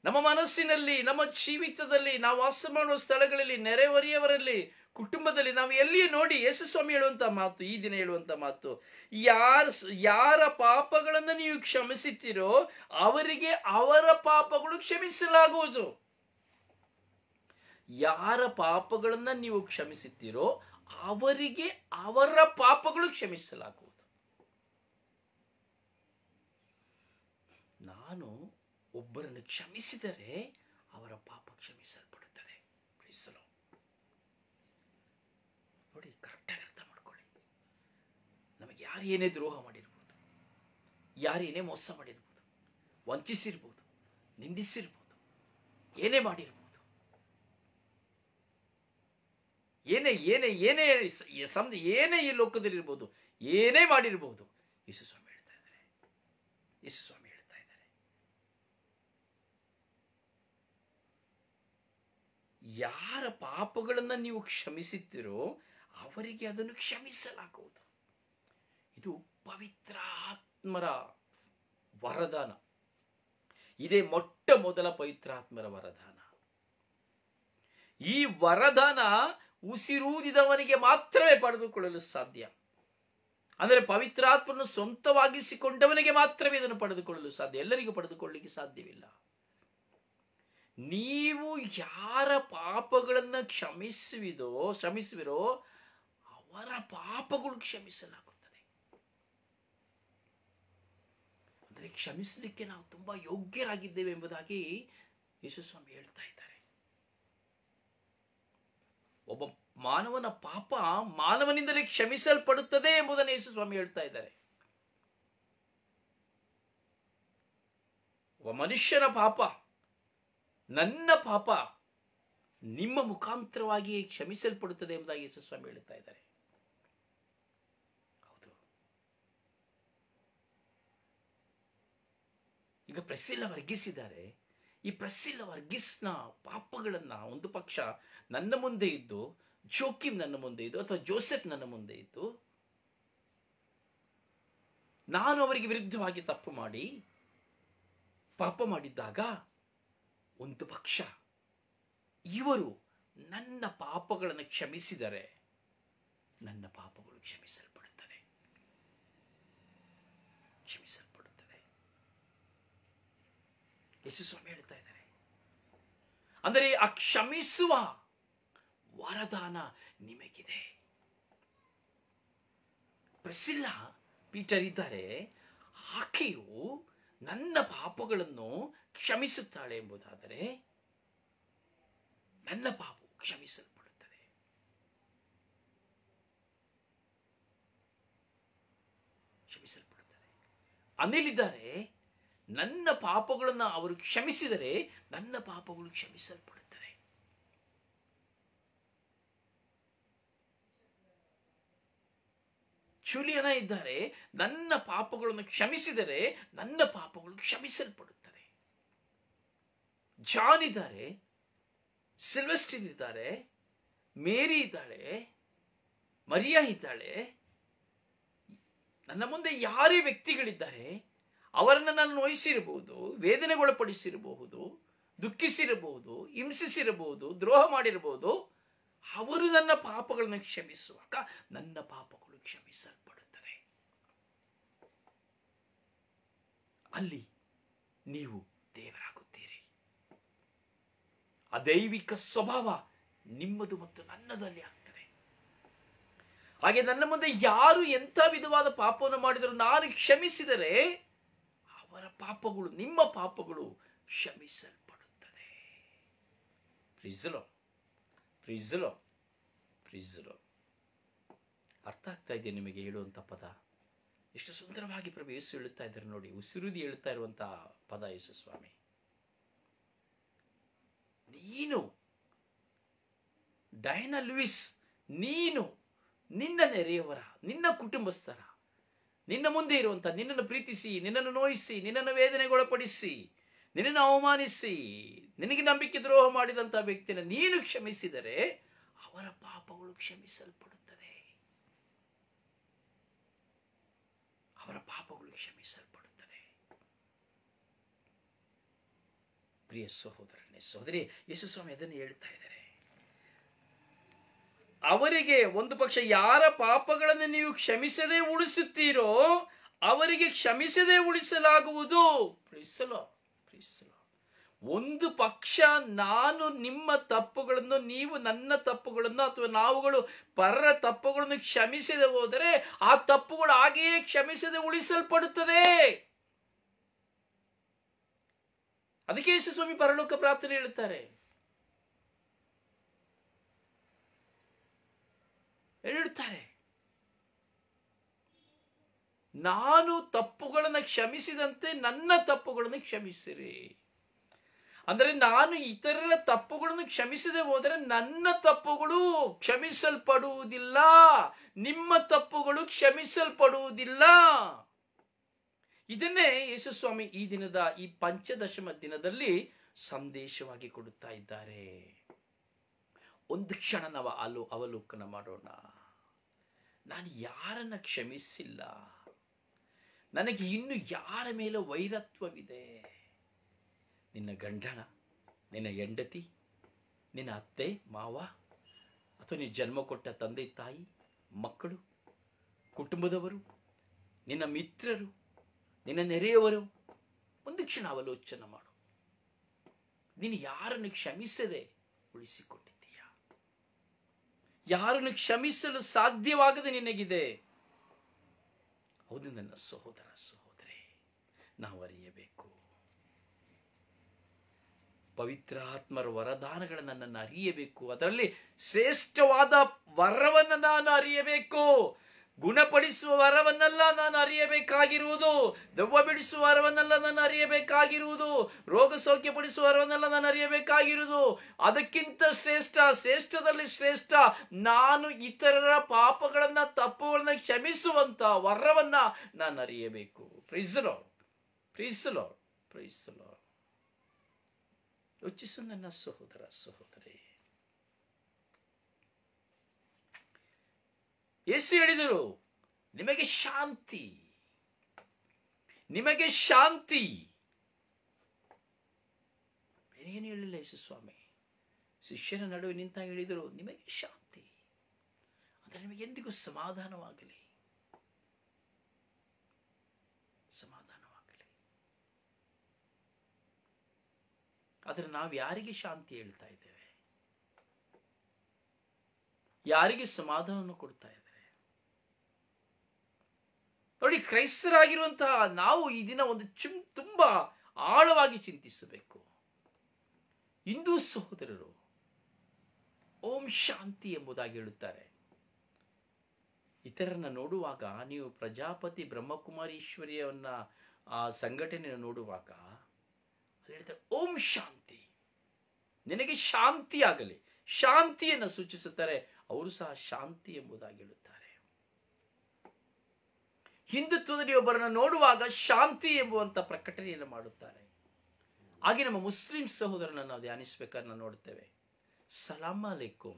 ನಮ್ಮ ಮನಸ್ಸಿನಲ್ಲಿ, ನಮ್ಮ ಜೀವಿತದಲ್ಲಿ, ನಾವು ವಾಸ ಮಾಡುವ ಸ್ಥಳಗಳಲ್ಲಿ, ನೆರೆಹೊರೆಯವರಲ್ಲಿ, ಕುಟುಂಬದಲ್ಲಿ ನಾವು ಎಲ್ಲಿಯೂ ನೋಡಿ ಯೇಸುಸ್ವಾಮಿ ಹೇಳುವಂತ ಮಾತು, ಈ ದಿನ ಹೇಳುವಂತ ಮಾತು, ಯಾರ ಪಾಪಗಳನ್ನು ನೀವು ಕ್ಷಮಿಸುತ್ತೀರೋ ಅವರಿಗೆ ಅವರ ಪಾಪಗಳು ಕ್ಷಮಿಸಲಾಗುವುದು. ಯಾರ ಪಾಪಗಳನ್ನ ನೀವು ಕ್ಷಮಿಸುತ್ತೀರೋ ಅವರಿಗೆ ಅವರ ಪಾಪಗಳು ಕ್ಷಮಿಸಲಾಗುವುದು. ನಾನು ಒಬ್ಬರನ್ನು ಕ್ಷಮಿಸಿದರೆ ಅವರ ಪಾಪ ಕ್ಷಮಿಸಲ್ಪಡುತ್ತದೆ. ನೋಡಿ, ಕರೆಕ್ಟಾಗಿ ಅರ್ಥ ಮಾಡ್ಕೊಳ್ಳಿ. ನಮಗೆ ಯಾರೇನೇ ದ್ರೋಹ ಮಾಡಿರ್ಬೋದು, ಯಾರೇನೇ ಮೋಸ ಮಾಡಿರ್ಬೋದು, ವಂಚಿಸಿರ್ಬೋದು, ನಿಂದಿಸಿರ್ಬೋದು, ಏನೇ ಮಾಡಿರ್ಬೋದು, ಏನೇ ಏನೇ ಏನೇ ಏನೇ ಈ ಲೋಕದಲ್ಲಿ ಇರ್ಬೋದು, ಏನೇ ಮಾಡಿರ್ಬೋದು, ಯೇಸುಸ್ವಾಮಿ ಹೇಳ್ತಾ ಇದ್ದಾರೆ, ಯೇಸುಸ್ವಾಮಿ ಹೇಳ್ತಾ ಇದ್ದಾರೆ, ಯಾರ ಪಾಪಗಳನ್ನ ನೀವು ಕ್ಷಮಿಸುತ್ತೀರೋ ಅವರಿಗೆ ಅದನ್ನು ಕ್ಷಮಿಸಲಾಗುವುದು. ಇದು ಪವಿತ್ರಾತ್ಮರ ವರದಾನ. ಇದೇ ಮೊಟ್ಟ ಮೊದಲ ಪವಿತ್ರಾತ್ಮರ ವರದಾನ. ಈ ವರದಾನ ಉಸಿರೂದಿದವನಿಗೆ ಮಾತ್ರವೇ ಪಡೆದುಕೊಳ್ಳಲು ಸಾಧ್ಯ. ಅಂದರೆ ಪವಿತ್ರಾತ್ಮನ ಸ್ವಂತವಾಗಿಸಿಕೊಂಡವನಿಗೆ ಮಾತ್ರವೇ ಇದನ್ನು ಪಡೆದುಕೊಳ್ಳಲು ಸಾಧ್ಯ. ಎಲ್ಲರಿಗೂ ಪಡೆದುಕೊಳ್ಳಲಿಕ್ಕೆ ಸಾಧ್ಯವಿಲ್ಲ. ನೀವು ಯಾರ ಪಾಪಗಳನ್ನು ಕ್ಷಮಿಸುವಿರೋ ಅವರ ಪಾಪಗಳು ಕ್ಷಮಿಸಲಾಗುತ್ತದೆ. ಅಂದರೆ ಕ್ಷಮಿಸಲಿಕ್ಕೆ ನಾವು ತುಂಬಾ ಯೋಗ್ಯರಾಗಿದ್ದೇವೆ ಎಂಬುದಾಗಿ ಯೇಸುಸ್ವಾಮಿ ಹೇಳ್ತಾ ಇದ್ದಾರೆ. ಒಬ್ಬ ಮಾನವನ ಪಾಪ ಮಾನವನಿಂದಲೇ ಕ್ಷಮಿಸಲ್ಪಡುತ್ತದೆ ಎಂಬುದನ್ನು ಯೇಸುಸ್ವಾಮಿ ಹೇಳ್ತಾ ಇದ್ದಾರೆ. ಒಬ್ಬ ಮನುಷ್ಯನ ಪಾಪ, ನನ್ನ ಪಾಪ ನಿಮ್ಮ ಮುಖಾಂತರವಾಗಿ ಕ್ಷಮಿಸಲ್ಪಡುತ್ತದೆ ಎಂಬುದಾಗಿ ಯೇಸುಸ್ವಾಮಿ ಹೇಳ್ತಾ ಇದ್ದಾರೆ. ಹೌದು. ಈಗ ಪ್ರೆಸಿಲ್ಲ ವರ್ಗಿಸಿದ್ದಾರೆ. ಈ ಪ್ರೆಸಿಲ್ಲ ವರ್ಗಿಸ್ನ ಪಾಪಗಳನ್ನ ಒಂದು ಪಕ್ಷ ನನ್ನ ಮುಂದೆ ಇದ್ದು, ಜೋಕಿಮ್ ನನ್ನ ಮುಂದೆ ಇದ್ದು, ಅಥವಾ ಜೋಸೆಫ್ ನನ್ನ ಮುಂದೆ ಇದ್ದು, ನಾನು ಅವರಿಗೆ ವಿರುದ್ಧವಾಗಿ ತಪ್ಪು ಮಾಡಿ ಪಾಪ ಮಾಡಿದ್ದಾಗ ಒಂದು ಪಕ್ಷ ಇವರು ನನ್ನ ಪಾಪಗಳನ್ನು ಕ್ಷಮಿಸಿದರೆ ನನ್ನ ಪಾಪಗಳು ಕ್ಷಮಿಸಲ್ಪಡುತ್ತದೆ. ಯೇಸುಸ್ವಾಮಿ ಹೇಳ್ತಾ ಇದ್ದಾರೆ. ಅಂದರೆ ಆ ಕ್ಷಮಿಸುವ ವರದಾನ ನಿಮಗಿದೆ. ಪ್ರಿಸ್ಸಿಲ್ಲಾ ಪೀಟರ್ ಇದ್ದಾರೆ, ಆಕೆಯು ನನ್ನ ಪಾಪಗಳನ್ನು ಕ್ಷಮಿಸುತ್ತಾಳೆ ಎಂಬುದಾದರೆ ನನ್ನ ಪಾಪವು ಕ್ಷಮಿಸಲ್ಪಡುತ್ತದೆ. ಅನಿಲ್ ಇದ್ದಾರೆ, ನನ್ನ ಪಾಪಗಳನ್ನು ಅವರು ಕ್ಷಮಿಸಿದರೆ ನನ್ನ ಪಾಪಗಳು ಕ್ಷಮಿಸಲ್ಪಡುತ್ತದೆ. ಜೂಲಿಯನ ಇದ್ದಾರೆ, ನನ್ನ ಪಾಪಗಳನ್ನು ಕ್ಷಮಿಸಿದರೆ ನನ್ನ ಪಾಪಗಳು ಕ್ಷಮಿಸಲ್ಪಡುತ್ತದೆ. ಜಾನ್ ಇದ್ದಾರೆ, ಸಿಲ್ವೆಸ್ಟಿನ್ ಇದ್ದಾರೆ, ಮೇರಿ ಇದ್ದಾಳೆ, ಮರಿಯಾ ಇದ್ದಾಳೆ. ನನ್ನ ಮುಂದೆ ಯಾರೇ ವ್ಯಕ್ತಿಗಳಿದ್ದಾರೆ, ಅವರನ್ನು ನಾನು ನೋಯಿಸಿರಬಹುದು, ವೇದನೆಗೊಳಪಡಿಸಿರಬಹುದು, ದುಃಖಿಸಿರಬಹುದು, ಹಿಂಸಿಸಿರಬಹುದು, ದ್ರೋಹ ಮಾಡಿರಬಹುದು. ಅವರು ನನ್ನ ಪಾಪಗಳನ್ನು ಕ್ಷಮಿಸುವಾಗ ನನ್ನ ಪಾಪಗಳು ಕ್ಷಮಿಸಲ್ಪಡುತ್ತದೆ. ಅಲ್ಲಿ ನೀವು ದೇವರಾಗುತ್ತೀರಿ. ಅದೈವಿಕ ಸ್ವಭಾವ ನಿಮ್ಮದು ಮತ್ತು ನನ್ನದಲ್ಲಿ ಆಗ್ತದೆ. ಹಾಗೆ ನನ್ನ ಮುಂದೆ ಯಾರು ಎಂಥ ವಿಧವಾದ ಪಾಪವನ್ನು ಮಾಡಿದರೂ ನಾನು ಕ್ಷಮಿಸಿದರೆ ಅವರ ಪಾಪಗಳು, ನಿಮ್ಮ ಪಾಪಗಳು ಕ್ಷಮಿಸಲ್ಪಡುತ್ತದೆ. ಪ್ರೀಸ್ ಲಾರ್ಡ್, ಪ್ರೀಸ್ ಲಾರ್ಡ್, ಪ್ರೀಸ್ ಲಾರ್ಡ್. ಅರ್ಥ ಆಗ್ತಾ ಇದೆ ನಿಮಗೆ ಹೇಳುವಂತ ಪದ? ಎಷ್ಟು ಸುಂದರವಾಗಿ ಪ್ರಭು ಯೇಸು ಹೇಳುತ್ತಾ ಇದ್ದಾರೆ ನೋಡಿ, ಉಸಿರುದಿ ಹೇಳುತ್ತಾ ಇರುವಂತಹ ಪದ. ಯೇಸು ಸ್ವಾಮಿ, ನೀನು ಡಯಾನಾ ಲೂಯಿಸ್, ನೀನು ನಿನ್ನ ನೆರೆಯವರ, ನಿನ್ನ ಕುಟುಂಬಸ್ಥರ, ನಿನ್ನ ಮುಂದೆ ಇರುವಂತ, ನಿನ್ನನ್ನು ಪ್ರೀತಿಸಿ, ನಿನ್ನನ್ನು ನೋಯಿಸಿ, ನಿನ್ನನ್ನು ವೇದನೆಗೊಳಪಡಿಸಿ, ನಿನ್ನನ್ನು ಅವಮಾನಿಸಿ, ನಿನಗೆ ನಂಬಿಕೆ ದ್ರೋಹ ಮಾಡಿದಂತ ವ್ಯಕ್ತಿಯನ್ನು ನೀನು ಕ್ಷಮಿಸಿದರೆ ಅವರ ಪಾಪಗಳು ಕ್ಷಮಿಸಲ್ಪಡುತ್ತದೆ. ಅವರ ಪಾಪಗಳು ಕ್ಷಮಿಸಲ್ಪಡುತ್ತದೆ. ಪ್ರಿಯ ಸಹೋದರನೇ, ಸಹೋದರಿ, ಯೇಸು ಸ್ವಾಮಿ ಅದನ್ನು ಹೇಳ್ತಾ ಇದ್ದಾರೆ. ಅವರಿಗೆ ಒಂದು ಪಕ್ಷ ಯಾರ ಪಾಪಗಳನ್ನು ನೀವು ಕ್ಷಮಿಸದೆ ಉಳಿಸುತ್ತೀರೋ ಅವರಿಗೆ ಕ್ಷಮಿಸದೆ ಉಳಿಸಲಾಗುವುದು. ಒಂದು ಪಕ್ಷ ನಾನು ನಿಮ್ಮ ತಪ್ಪುಗಳನ್ನು, ನೀವು ನನ್ನ ತಪ್ಪುಗಳನ್ನು, ಅಥವಾ ನಾವುಗಳು ಪರರ ತಪ್ಪುಗಳನ್ನು ಕ್ಷಮಿಸದೆ ಹೋದರೆ ಆ ತಪ್ಪುಗಳು ಹಾಗೆಯೇ ಕ್ಷಮಿಸದೆ ಉಳಿಸಲ್ಪಡುತ್ತದೆ. ಅದಕ್ಕೆ ಯೇಸು ಸ್ವಾಮಿ ಪರಲೋಕ ಪ್ರಾರ್ಥನೆ ಹೇಳುತ್ತಾರೆ. ನಾನು ತಪ್ಪುಗಳನ್ನು ಕ್ಷಮಿಸಿದಂತೆ ನನ್ನ ತಪ್ಪುಗಳನ್ನು ಕ್ಷಮಿಸಿರಿ. ಅಂದರೆ ನಾನು ಇತರರ ತಪ್ಪುಗಳನ್ನು ಕ್ಷಮಿಸದೆ ಹೋದರೆ ನನ್ನ ತಪ್ಪುಗಳು ಕ್ಷಮಿಸಲ್ಪಡುವುದಿಲ್ಲ, ನಿಮ್ಮ ತಪ್ಪುಗಳು ಕ್ಷಮಿಸಲ್ಪಡುವುದಿಲ್ಲ. ಇದನ್ನೇ ಯೇಸು ಸ್ವಾಮಿ ಈ ದಿನದ, ಈ ಪಂಚದಶಮ ದಿನದಲ್ಲಿ ಸಂದೇಶವಾಗಿ ಕೊಡುತ್ತಾ ಇದ್ದಾರೆ. ಒಂದು ಕ್ಷಣ ನಾವು ಅವಲೋಕನ ಮಾಡೋಣ. ನಾನು ಯಾರನ್ನ ಕ್ಷಮಿಸಿಲ್ಲ, ನನಗೆ ಇನ್ನು ಯಾರ ಮೇಲೆ ವೈರತ್ವವಿದೆ? ನಿನ್ನ ಗಂಡನ, ನಿನ್ನ ಹೆಂಡತಿ, ನಿನ್ನ ಅತ್ತೆ ಮಾವ, ಅಥವಾ ನೀನು ಜನ್ಮ ಕೊಟ್ಟ ತಂದೆ ತಾಯಿ, ಮಕ್ಕಳು, ಕುಟುಂಬದವರು, ನಿನ್ನ ಮಿತ್ರರು, ನಿನ್ನ ನೆರೆಯವರು. ಒಂದು ಕ್ಷಣ ಅವಲೋಚನೆ ಮಾಡು. ನೀನು ಯಾರನ್ನು ಕ್ಷಮಿಸದೆ ಉಳಿಸಿಕೊಂಡಿದ್ದೀಯಾ? ಯಾರನ್ನು ಕ್ಷಮಿಸಲು ಸಾಧ್ಯವಾಗದೆ ನಿನಗಿದೆ? ಹೌದು ನನ್ನ ಸಹೋದರ ಸಹೋದರಿ, ನಾವು ಅರಿಯಬೇಕು. ಪವಿತ್ರಾತ್ಮರ ವರದಾನಗಳನ್ನು ನನ್ನನ್ನು ಅರಿಯಬೇಕು. ಅದರಲ್ಲಿ ಶ್ರೇಷ್ಠವಾದ ವರವನ್ನು ನಾನು ಅರಿಯಬೇಕು. ಗುಣಪಡಿಸುವ ವರವನ್ನೆಲ್ಲ ನಾನು ಅರಿಯಬೇಕಾಗಿರುವುದು, ದೆವ್ವ ಬಿಡಿಸುವ ವರವನ್ನೆಲ್ಲ ನಾನು ಅರಿಯಬೇಕಾಗಿರುವುದು, ರೋಗ ಸೌಖ್ಯಪಡಿಸುವ ವರವನ್ನೆಲ್ಲ ನಾನು ಅರಿಯಬೇಕಾಗಿರುವುದು. ಅದಕ್ಕಿಂತ ಶ್ರೇಷ್ಠ, ಶ್ರೇಷ್ಠದಲ್ಲಿ ಶ್ರೇಷ್ಠ, ನಾನು ಇತರರ ಪಾಪಗಳನ್ನ, ತಪ್ಪುಗಳನ್ನ ಕ್ಷಮಿಸುವಂತ ವರವನ್ನ ನಾನು ಅರಿಯಬೇಕು. Praise Lord, praise Lord, praise Lord. ಯೋಚಿಸು ನನ್ನ ಸಹೋದರ ಸಹೋದರಿ. ಯೇಸು ಹೇಳಿದರು, ನಿಮಗೆ ಶಾಂತಿ, ನಿಮಗೆ ಶಾಂತಿ. ಬೇರೆ ಏನು ಹೇಳಿಲ್ಲ ಯೇಸು ಸ್ವಾಮಿ. ಶಿಷ್ಯರ ನಡುವೆ ನಿಂತ ಹೇಳಿದರು, ನಿಮಗೆ ಶಾಂತಿ ಅಂದರೆ ನಿಮಗೆ ಎಂದಿಗೂ ಸಮಾಧಾನವಾಗಲಿ, ಸಮಾಧಾನವಾಗಲಿ. ಆದರೆ ನಾವು ಯಾರಿಗೆ ಶಾಂತಿ ಹೇಳ್ತಾ ಇದ್ದೇವೆ? ಯಾರಿಗೆ ಸಮಾಧಾನವನ್ನು ಕೊಡ್ತಾ ಇದ್ದೇವೆ? ನೋಡಿ, ಕ್ರೈಸ್ತರಾಗಿರುವಂತಹ ನಾವು ಈ ದಿನ ಒಂದು ತುಂಬಾ ಆಳವಾಗಿ ಚಿಂತಿಸಬೇಕು. ಹಿಂದೂ ಸಹೋದರರು ಓಂ ಶಾಂತಿ ಎಂಬುದಾಗಿ ಹೇಳುತ್ತಾರೆ. ಇತರರನ್ನ ನೋಡುವಾಗ, ನೀವು ಪ್ರಜಾಪತಿ ಬ್ರಹ್ಮಕುಮಾರೀಶ್ವರಿಯವನ್ನ ಆ ಸಂಘಟನೆಯನ್ನು ನೋಡುವಾಗ ಅಲ್ಲಿ ಹೇಳ್ತಾರೆ ಓಂ ಶಾಂತಿ, ನಿನಗೆ ಶಾಂತಿ ಆಗಲಿ, ಶಾಂತಿಯನ್ನು ಸೂಚಿಸುತ್ತಾರೆ. ಅವರು ಸಹ ಶಾಂತಿ ಎಂಬುದಾಗಿ ಹೇಳುತ್ತಾರೆ. ಹಿಂದುತ್ವದಲ್ಲಿ ಒಬ್ಬರನ್ನು ನೋಡುವಾಗ ಶಾಂತಿ ಎಂಬುವಂತ ಪ್ರಕಟಣೆಯನ್ನು ಮಾಡುತ್ತಾರೆ. ಹಾಗೆ ನಮ್ಮ ಮುಸ್ಲಿಂ ಸಹೋದರನ ನಾವು ಧ್ಯಾನಿಸಬೇಕಾದ್ರೆ ನಾವು ನೋಡ್ತೇವೆ, ಸಲಾಂ ಅಲೈಕುಂ,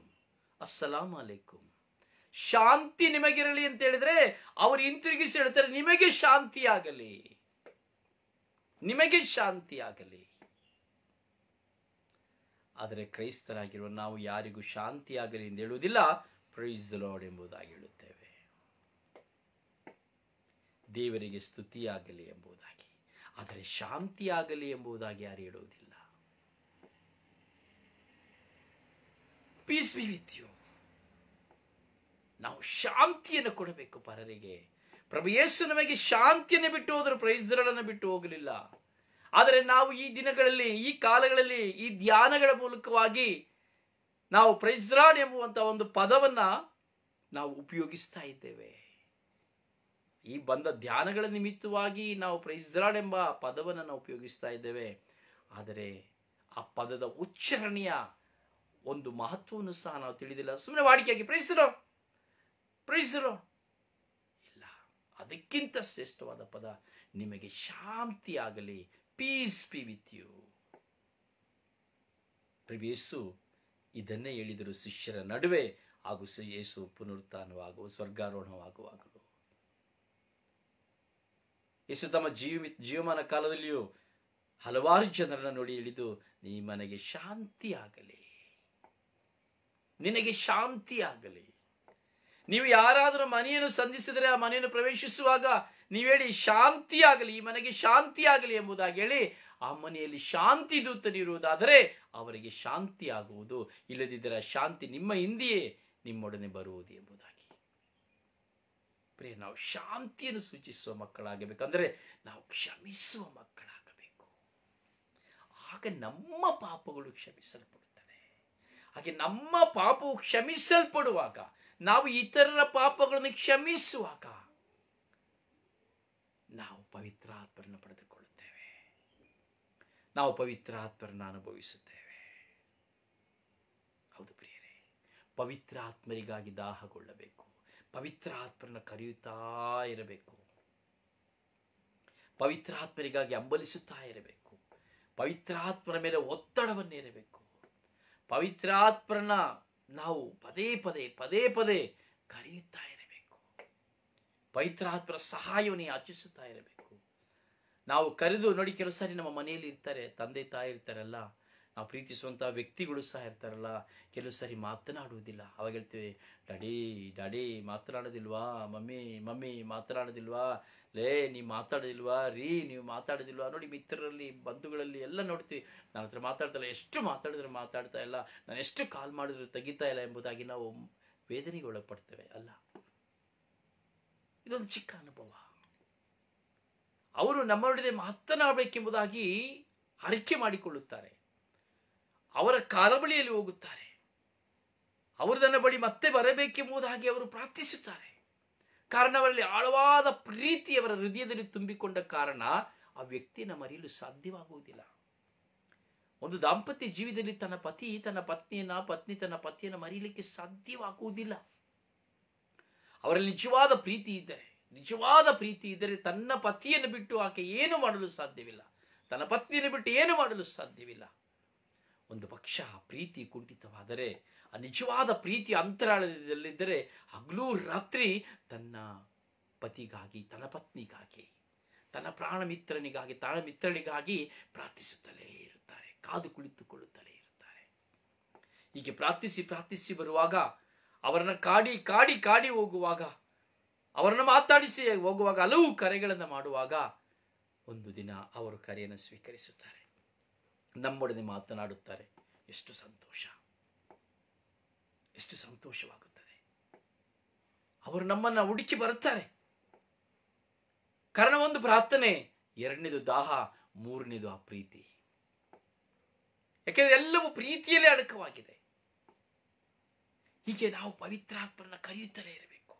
ಅಸ್ಸಲಾಂ ಅಲೈಕುಂ, ಶಾಂತಿ ನಿಮಗಿರಲಿ ಅಂತ ಹೇಳಿದ್ರೆ ಅವರು ಹಿಂತಿರುಗಿಸಿ ಹೇಳ್ತಾರೆ ನಿಮಗೆ ಶಾಂತಿ ಆಗಲಿ, ನಿಮಗೆ ಶಾಂತಿ ಆಗಲಿ. ಆದರೆ ಕ್ರೈಸ್ತರಾಗಿರುವ ನಾವು ಯಾರಿಗೂ ಶಾಂತಿ ಆಗಲಿ ಎಂದು ಹೇಳುವುದಿಲ್ಲ, ಪ್ರೈಸ್ ದಿ ಲಾರ್ಡ್ ಎಂಬುದಾಗಿ ಹೇಳುತ್ತೇವೆ. ದೇವರಿಗೆ ಸ್ತುತಿಯಾಗಲಿ ಎಂಬುದಾಗಿ. ಆದರೆ ಶಾಂತಿಯಾಗಲಿ ಎಂಬುದಾಗಿ ಯಾರು ಹೇಳುವುದಿಲ್ಲ. Peace be with you. ನಾವು ಶಾಂತಿಯನ್ನು ಕೊಡಬೇಕು ಪರರಿಗೆ. ಪ್ರಭು ಯೇಸು ನಮಗೆ ಶಾಂತಿಯನ್ನು ಬಿಟ್ಟು ಹೋದರು, ಪ್ರೈಸ್ ದಿ ಲಾರ್ಡ್ ಅನ್ನು ಬಿಟ್ಟು ಹೋಗಲಿಲ್ಲ. ಆದರೆ ನಾವು ಈ ದಿನಗಳಲ್ಲಿ, ಈ ಕಾಲಗಳಲ್ಲಿ, ಈ ಧ್ಯಾನಗಳ ಮೂಲಕವಾಗಿ ನಾವು ಪ್ರೈಸ್ ದಿ ಲಾರ್ಡ್ ಎಂಬುವಂತ ಒಂದು ಪದವನ್ನ ನಾವು ಉಪಯೋಗಿಸ್ತಾ ಇದ್ದೇವೆ. ಈ ಬಂದ ಧ್ಯಾನಗಳ ನಿಮಿತ್ತವಾಗಿ ನಾವು ಪ್ರೈಸ್ ದಿ ಲಾರ್ಡ್ ಎಂಬ ಪದವನ್ನು ನಾವು ಉಪಯೋಗಿಸ್ತಾ ಇದ್ದೇವೆ. ಆದರೆ ಆ ಪದದ ಉಚ್ಚಾರಣೆಯ ಒಂದು ಮಹತ್ವವನ್ನು ಸಹ ನಾವು ತಿಳಿದಿಲ್ಲ. ಸುಮ್ಮನೆ ವಾಡಿಕೆಯಾಗಿ praise the Lord, praise the Lord ಇಲ್ಲ. ಅದಕ್ಕಿಂತ ಶ್ರೇಷ್ಠವಾದ ಪದ ನಿಮಗೆ ಶಾಂತಿ ಆಗಲಿ, ಪೀಸ್ ಬಿ ವಿತ್ ಯು. ಪ್ರಭು ಯೇಸು ಇದನ್ನೇ ಹೇಳಿದರು ಶಿಷ್ಯರ ನಡುವೆ. ಹಾಗೂ ಯೇಸು ಪುನರುತ್ಥಾನವಾಗುವ, ಸ್ವರ್ಗಾರೋಹಣವಾಗುವಾಗಲು ಯೇಸು ತಮ್ಮ ಜೀವಮಾನ ಕಾಲದಲ್ಲಿಯೂ ಹಲವಾರು ಜನರನ್ನು ನೋಡಿ ಹೇಳಿದ್ದು, ನೀ ಮನೆಗೆ ಶಾಂತಿ ಆಗಲಿ, ನಿನಗೆ ಶಾಂತಿ ಆಗಲಿ. ನೀವು ಯಾರಾದರೂ ಮನೆಯನ್ನು ಸಂಧಿಸಿದರೆ ಆ ಮನೆಯನ್ನು ಪ್ರವೇಶಿಸುವಾಗ ನೀವು ಹೇಳಿ ಶಾಂತಿ ಆಗಲಿ, ಈ ಮನೆಗೆ ಶಾಂತಿ ಆಗಲಿ ಎಂಬುದಾಗಿ ಹೇಳಿ ಆ ಮನೆಯಲ್ಲಿ ಶಾಂತಿ ದೂತನಿರುವುದಾದರೆ ಅವರಿಗೆ ಶಾಂತಿ ಆಗುವುದು. ಇಲ್ಲದಿದ್ದರೆ ಶಾಂತಿ ನಿಮ್ಮ ಹಿಂದೆಯೇ ನಿಮ್ಮೊಡನೆ ಬರುವುದು ಎಂಬುದಾಗಿ. ಪ್ರಿಯ, ನಾವು ಶಾಂತಿಯನ್ನು ಸೂಚಿಸುವ ಮಕ್ಕಳಾಗಬೇಕಂದ್ರೆ ನಾವು ಕ್ಷಮಿಸುವ ಮಕ್ಕಳಾಗಬೇಕು. ಆಗ ನಮ್ಮ ಪಾಪಗಳು ಕ್ಷಮಿಸಲ್ಪಡುತ್ತವೆ. ಹಾಗೆ ನಮ್ಮ ಪಾಪವು ಕ್ಷಮಿಸಲ್ಪಡುವಾಗ, ನಾವು ಇತರರ ಪಾಪಗಳನ್ನು ಕ್ಷಮಿಸುವಾಗ ನಾವು ಪವಿತ್ರಾತ್ಮರನ್ನು ಪಡೆದುಕೊಳ್ಳುತ್ತೇವೆ, ನಾವು ಪವಿತ್ರಾತ್ಮರನ್ನು ಅನುಭವಿಸುತ್ತೇವೆ. ಹೌದು ಪ್ರಿಯರೇ, ಪವಿತ್ರಾತ್ಮರಿಗಾಗಿ ದಾಹಗೊಳ್ಳಬೇಕು, ಪವಿತ್ರಾತ್ಮರನ್ನು ಕರೆಯುತ್ತಾ ಇರಬೇಕು, ಪವಿತ್ರಾತ್ಮರಿಗಾಗಿ ಹಂಬಲಿಸುತ್ತಾ ಇರಬೇಕು, ಪವಿತ್ರಾತ್ಮರ ಮೇಲೆ ಒತ್ತಡವನ್ನೇರಬೇಕು. ಪವಿತ್ರಾತ್ಮರನ್ನ ನಾವು ಪದೇ ಪದೇ ಪದೇ ಪದೇ ಕರೆಯುತ್ತಾ ಇರಬೇಕು. ಪವಿತ್ರಾತ್ಮರ ಸಹಾಯವನ್ನು ಯಾಚಿಸುತ್ತಾ ಇರಬೇಕು. ನಾವು ಕರೆದು ನೋಡಿ, ಕೆಲವು ಸಾರಿ ನಮ್ಮ ಮನೆಯಲ್ಲಿ ಇರ್ತಾರೆ, ತಂದೆ ತಾಯಿ ಇರ್ತಾರಲ್ಲ, ನಾವು ಪ್ರೀತಿಸುವಂತಹ ವ್ಯಕ್ತಿಗಳು ಸಹ ಇರ್ತಾರಲ್ಲ, ಕೆಲವು ಸಾರಿ ಮಾತನಾಡುವುದಿಲ್ಲ. ಅವಾಗ ಹೇಳ್ತೇವೆ, ಡ್ಯಾಡಿ ಡ್ಯಾಡಿ ಮಾತನಾಡೋದಿಲ್ವಾ, ಮಮ್ಮಿ ಮಮ್ಮಿ ಮಾತನಾಡೋದಿಲ್ವಾ, ಲೇ ನೀವು ಮಾತಾಡೋದಿಲ್ವಾ, ರೀ ನೀವು ಮಾತಾಡೋದಿಲ್ವಾ. ನೋಡಿ, ಮಿತ್ರರಲ್ಲಿ ಬಂಧುಗಳಲ್ಲಿ ಎಲ್ಲ ನೋಡ್ತೀವಿ, ನನ್ನ ಹತ್ರ ಮಾತಾಡ್ತಾ ಇಲ್ಲ, ಎಷ್ಟು ಮಾತಾಡಿದ್ರೆ ಮಾತಾಡ್ತಾ ಇಲ್ಲ, ನಾನು ಎಷ್ಟು ಕಾಲ್ ಮಾಡಿದ್ರು ತೆಗಿತಾ ಇಲ್ಲ ಎಂಬುದಾಗಿ ನಾವು ವೇದನೆಗೆ ಒಳಪಡ್ತೇವೆ ಅಲ್ಲ. ಇದೊಂದು ಚಿಕ್ಕ ಅನುಭವ. ಅವರು ನಮ್ಮೊಡನೆ ಮಾತನಾಡಬೇಕೆಂಬುದಾಗಿ ಹರಕೆ ಮಾಡಿಕೊಳ್ಳುತ್ತಾರೆ, ಅವರ ಕಾಲಬಳಿಯಲ್ಲಿ ಹೋಗುತ್ತಾರೆ, ಅವರು ನನ್ನ ಬಳಿ ಮತ್ತೆ ಬರಬೇಕೆಂಬುದಾಗಿ ಅವರು ಪ್ರಾರ್ಥಿಸುತ್ತಾರೆ. ಕಾರಣ ಅವರಲ್ಲಿ ಆಳವಾದ ಪ್ರೀತಿ ಅವರ ಹೃದಯದಲ್ಲಿ ತುಂಬಿಕೊಂಡ ಕಾರಣ ಆ ವ್ಯಕ್ತಿಯನ್ನು ಮರೆಯಲು ಸಾಧ್ಯವಾಗುವುದಿಲ್ಲ. ಒಂದು ದಾಂಪತ್ಯ ಜೀವಿತದಲ್ಲಿ ತನ್ನ ಪತಿ ತನ್ನ ಪತ್ನಿಯನ್ನ, ಪತ್ನಿ ತನ್ನ ಪತಿಯನ್ನು ಮರೆಯಲಿಕ್ಕೆ ಸಾಧ್ಯವಾಗುವುದಿಲ್ಲ. ಅವರಲ್ಲಿ ನಿಜವಾದ ಪ್ರೀತಿ ಇದ್ದರೆ ತನ್ನ ಪತಿಯನ್ನು ಬಿಟ್ಟು ಆಕೆ ಏನು ಮಾಡಲು ಸಾಧ್ಯವಿಲ್ಲ, ತನ್ನ ಪತ್ನಿಯನ್ನು ಬಿಟ್ಟು ಏನು ಮಾಡಲು ಸಾಧ್ಯವಿಲ್ಲ. ಒಂದು ಪಕ್ಷ ಪ್ರೀತಿ ಕುಂಠಿತವಾದರೆ, ಆ ನಿಜವಾದ ಪ್ರೀತಿ ಅಂತರಾಳದಲ್ಲಿದ್ದರೆ ಹಗಲು ರಾತ್ರಿ ತನ್ನ ಪತಿಗಾಗಿ, ತನ್ನ ಪತ್ನಿಗಾಗಿ, ತನ್ನ ಪ್ರಾಣ ಮಿತ್ರನಿಗಾಗಿ, ತಾಳ ಮಿತ್ರನಿಗಾಗಿ ಪ್ರಾರ್ಥಿಸುತ್ತಲೇ ಇರುತ್ತಾರೆ, ಕಾದು ಕುಳಿತುಕೊಳ್ಳುತ್ತಲೇ ಇರುತ್ತಾರೆ. ಹೀಗೆ ಪ್ರಾರ್ಥಿಸಿ ಪ್ರಾರ್ಥಿಸಿ ಬರುವಾಗ, ಅವರನ್ನ ಕಾಡಿ ಕಾಡಿ ಕಾಡಿ ಹೋಗುವಾಗ, ಅವರನ್ನು ಮಾತಾಡಿಸಿ ಹೋಗುವಾಗ, ಹಲವು ಕರೆಗಳನ್ನು ಮಾಡುವಾಗ ಒಂದು ದಿನ ಅವರು ಕರೆಯನ್ನು ಸ್ವೀಕರಿಸುತ್ತಾರೆ. ನಮ್ಮೊಡನೆ ಮಾತನಾಡುತ್ತಾರೆ. ಎಷ್ಟು ಸಂತೋಷ, ಎಷ್ಟು ಸಂತೋಷವಾಗುತ್ತದೆ. ಅವರು ನಮ್ಮನ್ನ ಹುಡುಕಿ ಬರುತ್ತಾರೆ. ಕಾರಣ ಒಂದು ಪ್ರಾರ್ಥನೆ, ಎರಡನೇದು ದಾಹ, ಮೂರನೇದು ಆ ಪ್ರೀತಿ. ಯಾಕೆಂದ್ರೆ ಎಲ್ಲವೂ ಪ್ರೀತಿಯಲ್ಲೇ ಅಡಕವಾಗಿದೆ. ಹೀಗೆ ನಾವು ಪವಿತ್ರಾತ್ಮರನ್ನ ಕರೆಯುತ್ತಲೇ ಇರಬೇಕು,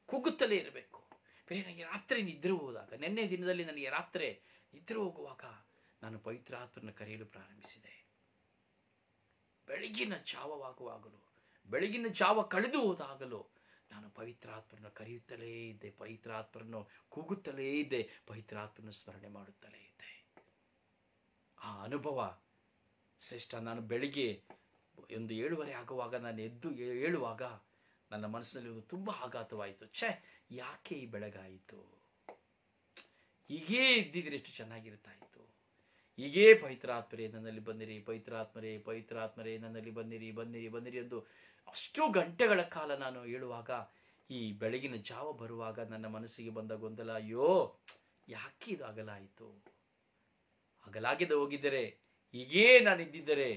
ಕೂಗುತ್ತಲೇ ಇರಬೇಕು. ಬೇರೆ ನನಗೆ ರಾತ್ರಿ ನಿದ್ರೆ ಹೋದಾಗ, ನಿನ್ನೆ ದಿನದಲ್ಲಿ ನನಗೆ ರಾತ್ರಿ ನಿದ್ರೆ ಹೋಗುವಾಗ ನಾನು ಪವಿತ್ರಾತ್ಮರನ್ನ ಕರೆಯಲು ಪ್ರಾರಂಭಿಸಿದೆ. ಬೆಳಗಿನ ಜಾವವಾಗುವಾಗಲೂ, ಬೆಳಗಿನ ಜಾವ ಕಳೆದು ಹೋದಾಗಲೂ ನಾನು ಪವಿತ್ರಾತ್ಮರನ್ನ ಕರೆಯುತ್ತಲೇ ಇದ್ದೆ, ಪವಿತ್ರಾತ್ಮರನ್ನು ಕೂಗುತ್ತಲೇ ಇದ್ದೆ, ಪವಿತ್ರಾತ್ಮರನ್ನು ಸ್ಮರಣೆ ಮಾಡುತ್ತಲೇ ಇದ್ದೆ. ಆ ಅನುಭವ ಶ್ರೇಷ್ಠ. ನಾನು ಬೆಳಿಗ್ಗೆ 7:30 ಆಗುವಾಗ ನಾನು ಎದ್ದು ಹೇಳುವಾಗ ನನ್ನ ಮನಸ್ಸಿನಲ್ಲಿ ಒಂದು ತುಂಬ ಆಘಾತವಾಯಿತು. ಯಾಕೆ ಈ ಬೆಳಗಾಯಿತು? ಹೀಗೇ ಇದ್ದಿದ್ರೆ ಎಷ್ಟು ಚೆನ್ನಾಗಿರ್ತಾ ಇತ್ತು. ಹೀಗೇ ಪವಿತ್ರಾತ್ಮರೇ ನನ್ನಲ್ಲಿ ಬಂದಿರಿ, ಪವಿತ್ರಾತ್ಮರೇ ಪವಿತ್ರಾತ್ಮರೇ ನನ್ನಲ್ಲಿ ಬಂದಿರಿ, ಬಂದಿರಿ ಬಂದಿರಿ ಎಂದು ಅಷ್ಟು ಗಂಟೆಗಳ ಕಾಲ ನಾನು ಹೇಳುವಾಗ, ಈ ಬೆಳಗಿನ ಜಾವ ಬರುವಾಗ ನನ್ನ ಮನಸ್ಸಿಗೆ ಬಂದ ಗೊಂದಲ, ಅಯ್ಯೋ ಯಾಕೆ ಇದು ಅಗಲಾಯಿತು? ಅಗಲಾಗಿದೆ ಹೋಗಿದ್ದರೆ, ಹೀಗೇ ನಾನು ಇದ್ದಿದ್ದರೆ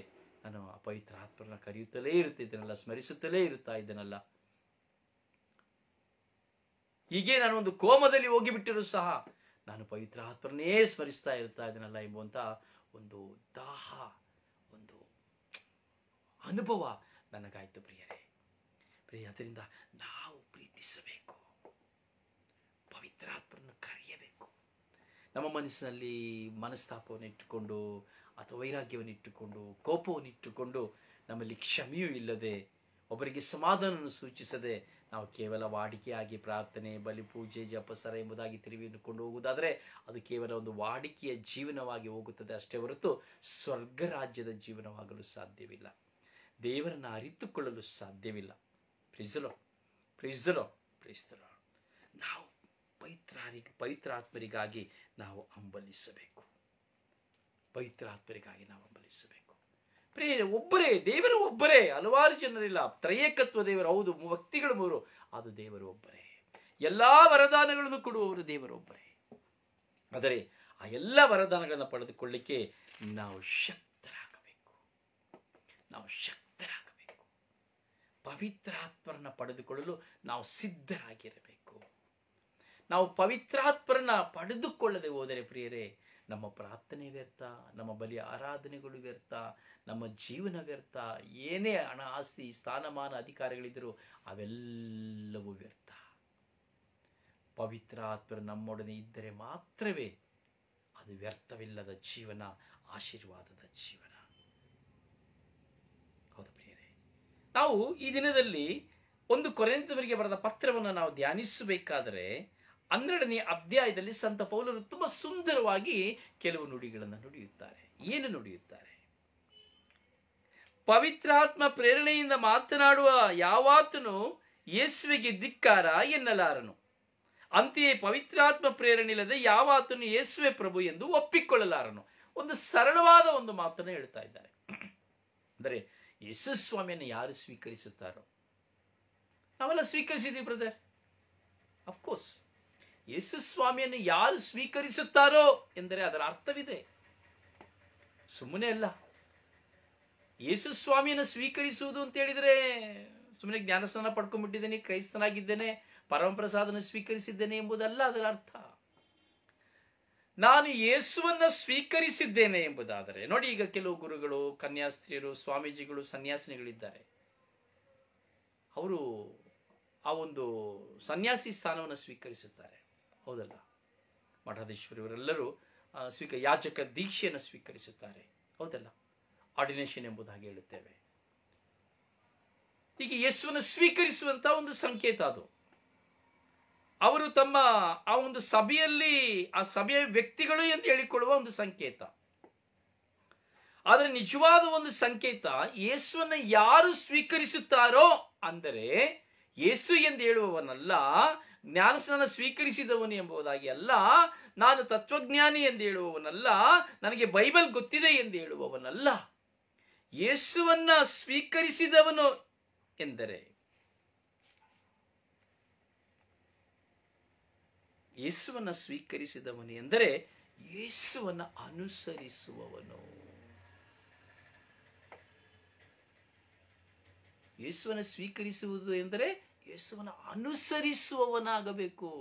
ನಾನು ಆ ಪವಿತ್ರಾತ್ಮರನ್ನ ಕರೆಯುತ್ತಲೇ ಇರುತ್ತಿದ್ದೇನಲ್ಲ, ಸ್ಮರಿಸುತ್ತಲೇ ಇರುತ್ತಾ ಇದ್ದೇನಲ್ಲ. ಹೀಗೆ ನಾನು ಒಂದು ಕೋಮದಲ್ಲಿ ಹೋಗಿಬಿಟ್ಟರೂ ಸಹ ನಾನು ಪವಿತ್ರಾತ್ಮರನ್ನೇ ಸ್ಮರಿಸ್ತಾ ಇರ್ತಾ ಇದ್ದೇನಲ್ಲ ಎಂಬುವಂತ ಒಂದು ದಾಹ, ಒಂದು ಅನುಭವ ನನಗಾಯ್ತು ಪ್ರಿಯರೇ. ಅದರಿಂದ ನಾವು ಪ್ರೀತಿಸಬೇಕು, ಪವಿತ್ರಾತ್ಮರನ್ನು ಕರೆಯಬೇಕು. ನಮ್ಮ ಮನಸ್ಸಿನಲ್ಲಿ ಮನಸ್ತಾಪವನ್ನು ಇಟ್ಟುಕೊಂಡು ಅಥವಾ ವೈರಾಗ್ಯವನ್ನು ಇಟ್ಟುಕೊಂಡು, ಕೋಪವನ್ನು ಇಟ್ಟುಕೊಂಡು, ನಮ್ಮಲ್ಲಿ ಕ್ಷಮೆಯೂ ಇಲ್ಲದೆ, ಒಬ್ಬರಿಗೆ ಸಮಾಧಾನವನ್ನು ಸೂಚಿಸದೆ ನಾವು ಕೇವಲ ವಾಡಿಕೆಯಾಗಿ ಪ್ರಾರ್ಥನೆ, ಬಲಿ, ಪೂಜೆ, ಜಪಸರ ಎಂಬುದಾಗಿ ತಿರುಗಿಕೊಂಡು ಹೋಗುವುದಾದರೆ ಅದು ಕೇವಲ ಒಂದು ವಾಡಿಕೆಯ ಜೀವನವಾಗಿ ಹೋಗುತ್ತದೆ ಅಷ್ಟೇ ಹೊರತು ಸ್ವರ್ಗ ರಾಜ್ಯದ ಜೀವನವಾಗಲು ಸಾಧ್ಯವಿಲ್ಲ. ದೇವರನ್ನು ಅರಿತುಕೊಳ್ಳಲು ಸಾಧ್ಯವಿಲ್ಲ. ಪ್ರೀಸಲೋ. ನಾವು ಪವಿತ್ರಾತ್ಮರಿಗಾಗಿ ನಾವು ಹಂಬಲಿಸಬೇಕು. ಪವಿತ್ರಾತ್ಮರಿಗಾಗಿ ನಾವು ಹಂಬಲಿಸಬೇಕು. ಪ್ರಿಯರೇ, ಒಬ್ಬರೇ ದೇವರು, ಒಬ್ಬರೇ, ಹಲವಾರು ಜನರಿಲ್ಲ. ತ್ರಯೇಕತ್ವ ದೇವರು, ಹೌದು, ವ್ಯಕ್ತಿಗಳು ಮೂರು, ಅದು ದೇವರು ಒಬ್ಬರೇ. ಎಲ್ಲಾ ವರದಾನಗಳನ್ನು ಕೊಡುವವರು ದೇವರು ಒಬ್ಬರೇ. ಆದರೆ ಆ ಎಲ್ಲ ವರದಾನಗಳನ್ನು ಪಡೆದುಕೊಳ್ಳಿಕ್ಕೆ ನಾವು ಶಕ್ತರಾಗಬೇಕು. ಪವಿತ್ರಾತ್ಮರನ್ನ ಪಡೆದುಕೊಳ್ಳಲು ನಾವು ಸಿದ್ಧರಾಗಿರಬೇಕು. ನಾವು ಪವಿತ್ರಾತ್ಮರನ್ನ ಪಡೆದುಕೊಳ್ಳದೆ ಹೋದರೆ ಪ್ರಿಯರೇ, ನಮ್ಮ ಪ್ರಾರ್ಥನೆ ವ್ಯರ್ಥ, ನಮ್ಮ ಬಲಿ ಆರಾಧನೆಗಳು ವ್ಯರ್ಥ, ನಮ್ಮ ಜೀವನ ವ್ಯರ್ಥ. ಏನೇ ಹಣ, ಆಸ್ತಿ, ಸ್ಥಾನಮಾನ, ಅಧಿಕಾರಗಳಿದ್ದರೂ ಅವೆಲ್ಲವೂ ವ್ಯರ್ಥ. ಪವಿತ್ರಾತ್ಮರು ನಮ್ಮೊಡನೆ ಇದ್ದರೆ ಮಾತ್ರವೇ ಅದು ವ್ಯರ್ಥವಿಲ್ಲದ ಜೀವನ, ಆಶೀರ್ವಾದದ ಜೀವನ. ಹೌದು ಪ್ರಿಯರೇ, ನಾವು ಈ ದಿನದಲ್ಲಿ 1 ಕೊರಿಂಥದವರಿಗೆ ಬರೆದ ಪತ್ರವನ್ನು ನಾವು ಧ್ಯಾನಿಸಬೇಕಾದರೆ 12ನೇ ಅಧ್ಯಾಯದಲ್ಲಿ ಸಂತ ಪೌಲರು ತುಂಬಾ ಸುಂದರವಾಗಿ ಕೆಲವು ನುಡಿಗಳನ್ನು ನುಡಿಯುತ್ತಾರೆ. ಏನು ನುಡಿಯುತ್ತಾರೆ? ಪವಿತ್ರಾತ್ಮ ಪ್ರೇರಣೆಯಿಂದ ಮಾತನಾಡುವ ಯಾವಾತನು ಯೇಸುವಿಗೆ ಧಿಕ್ಕಾರ ಎನ್ನಲಾರನು. ಅಂತೆಯೇ ಪವಿತ್ರಾತ್ಮ ಪ್ರೇರಣೆಯಿಲ್ಲದೆ ಯಾವಾತನು ಯೇಸುವೆ ಪ್ರಭು ಎಂದು ಒಪ್ಪಿಕೊಳ್ಳಲಾರನು. ಒಂದು ಸರಳವಾದ ಒಂದು ಮಾತನ್ನು ಹೇಳ್ತಾ ಇದ್ದಾರೆ. ಅಂದರೆ ಯೇಸು ಸ್ವಾಮಿಯನ್ನು ಯಾರು ಸ್ವೀಕರಿಸುತ್ತಾರೋ, ನಾವೆಲ್ಲ ಸ್ವೀಕರಿಸಿದ್ದೀವಿ ಬ್ರದರ್. ಅಫ್ಕೋರ್ಸ್, ಯೇಸು ಸ್ವಾಮಿಯನ್ನು ಯಾರು ಸ್ವೀಕರಿಸುತ್ತಾರೋ ಎಂದರೆ ಅದರ ಅರ್ಥವಿದೆ, ಸುಮ್ಮನೆ ಅಲ್ಲ. ಯೇಸು ಸ್ವಾಮಿಯನ್ನು ಸ್ವೀಕರಿಸುವುದು ಅಂತ ಹೇಳಿದರೆ ಸುಮ್ಮನೆ ಜ್ಞಾನಸ್ನಾನ ಪಡ್ಕೊಂಡ್ಬಿಟ್ಟಿದ್ದೇನೆ, ಕ್ರೈಸ್ತನಾಗಿದ್ದೇನೆ, ಪರಮಪ್ರಸಾದನ ಸ್ವೀಕರಿಸಿದ್ದೇನೆ ಎಂಬುದಲ್ಲ ಅದರ ಅರ್ಥ. ನಾನು ಯೇಸುವನ್ನ ಸ್ವೀಕರಿಸಿದ್ದೇನೆ ಎಂಬುದಾದರೆ, ನೋಡಿ, ಈಗ ಕೆಲವು ಗುರುಗಳು, ಕನ್ಯಾಸ್ತ್ರೀಯರು, ಸ್ವಾಮೀಜಿಗಳು, ಸನ್ಯಾಸಿನಿಗಳಿದ್ದಾರೆ. ಅವರು ಆ ಒಂದು ಸನ್ಯಾಸಿ ಸ್ಥಾನವನ್ನು ಸ್ವೀಕರಿಸುತ್ತಾರೆ, ಹೌದಲ್ಲ? ಮಠಾಧೀಶ್ವರಿ ಇವರೆಲ್ಲರೂ ಯಾಜಕ ದೀಕ್ಷೆಯನ್ನು ಸ್ವೀಕರಿಸುತ್ತಾರೆ, ಹೌದಲ್ಲ? ಆರ್ಡಿನೇಷನ್ ಎಂಬುದಾಗಿ ಹೇಳುತ್ತೇವೆ. ಹೀಗೆ ಯೇಸುವನ್ನು ಸ್ವೀಕರಿಸುವಂತ ಒಂದು ಸಂಕೇತ ಅದು. ಅವರು ತಮ್ಮ ಆ ಒಂದು ಸಭೆಯಲ್ಲಿ ಆ ಸಭೆಯ ವ್ಯಕ್ತಿಗಳು ಎಂದು ಹೇಳಿಕೊಳ್ಳುವ ಒಂದು ಸಂಕೇತ. ಆದರೆ ನಿಜವಾದ ಒಂದು ಸಂಕೇತ, ಯೇಸುವನ್ನು ಯಾರು ಸ್ವೀಕರಿಸುತ್ತಾರೋ ಅಂದರೆ ಯೇಸು ಎಂದು ಹೇಳುವವನಲ್ಲ, ಜ್ಞಾನಸ್ನಾನ ಸ್ವೀಕರಿಸಿದವನು ಎಂಬುದಾಗಿ ಅಲ್ಲ, ನಾನು ತತ್ವಜ್ಞಾನಿ ಎಂದು ಹೇಳುವವನಲ್ಲ, ನನಗೆ ಬೈಬಲ್ ಗೊತ್ತಿದೆ ಎಂದು ಹೇಳುವವನಲ್ಲ. ಯೇಸುವನ್ನ ಸ್ವೀಕರಿಸಿದವನು ಎಂದರೆ, ಯೇಸುವನ್ನ ಸ್ವೀಕರಿಸಿದವನು ಎಂದರೆ ಯೇಸುವನ್ನು ಅನುಸರಿಸುವವನು. ಯೇಸುವನ್ನು ಸ್ವೀಕರಿಸುವುದು ಎಂದರೆ ಯೇಸುವನ್ನು ಅನುಸರಿಸುವವನಾಗಬೇಕು.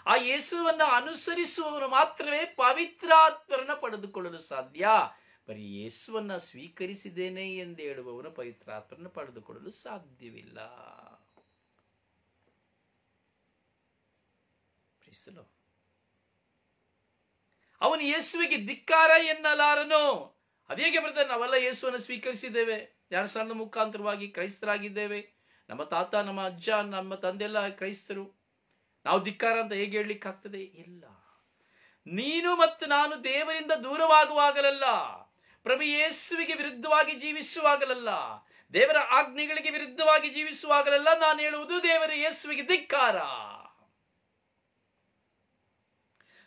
ಆ ಯೇಸುವನ್ನು ಅನುಸರಿಸುವವನು ಮಾತ್ರವೇ ಪವಿತ್ರಾತ್ಮರನ್ನ ಪಡೆದುಕೊಳ್ಳಲು ಸಾಧ್ಯ. ಬರೀ ಯೇಸುವನ್ನ ಸ್ವೀಕರಿಸಿದ್ದೇನೆ ಎಂದು ಹೇಳುವವನು ಪವಿತ್ರಾತ್ಮರನ್ನ ಪಡೆದುಕೊಳ್ಳಲು ಸಾಧ್ಯವಿಲ್ಲ. ಅವನು ಯೇಸುವಿಗೆ ಧಿಕ್ಕಾರ ಎನ್ನಲಾರನು. ಅದೇಗೆ ಬರ್ತದೆ? ನಾವೆಲ್ಲ ಯೇಸುವನ್ನು ಸ್ವೀಕರಿಸಿದ್ದೇವೆ, ಜ್ಞಾನಸ್ನಾನದ ಮುಖಾಂತರವಾಗಿ ಕ್ರೈಸ್ತರಾಗಿದ್ದೇವೆ. ನಮ್ಮ ತಾತ, ನಮ್ಮ ಅಜ್ಜ, ನಮ್ಮ ತಂದೆಲ್ಲ ಕ್ರೈಸ್ತರು. ನಾವು ಧಿಕ್ಕಾರ ಅಂತ ಹೇಗೆ ಹೇಳಲಿಕ್ಕಾಗ್ತದೆ? ಇಲ್ಲ. ನೀನು ಮತ್ತು ನಾನು ದೇವರಿಂದ ದೂರವಾಗುವಾಗಲಲ್ಲ, ಪ್ರಭು ಯೇಸುವಿಗೆ ವಿರುದ್ಧವಾಗಿ ಜೀವಿಸುವಾಗಲಲ್ಲ, ದೇವರ ಆಜ್ಞೆಗಳಿಗೆ ವಿರುದ್ಧವಾಗಿ ಜೀವಿಸುವಾಗಲಲ್ಲ ನಾನು ಹೇಳುವುದು ದೇವರ ಯೇಸುವಿಗೆ ಧಿಕ್ಕಾರ.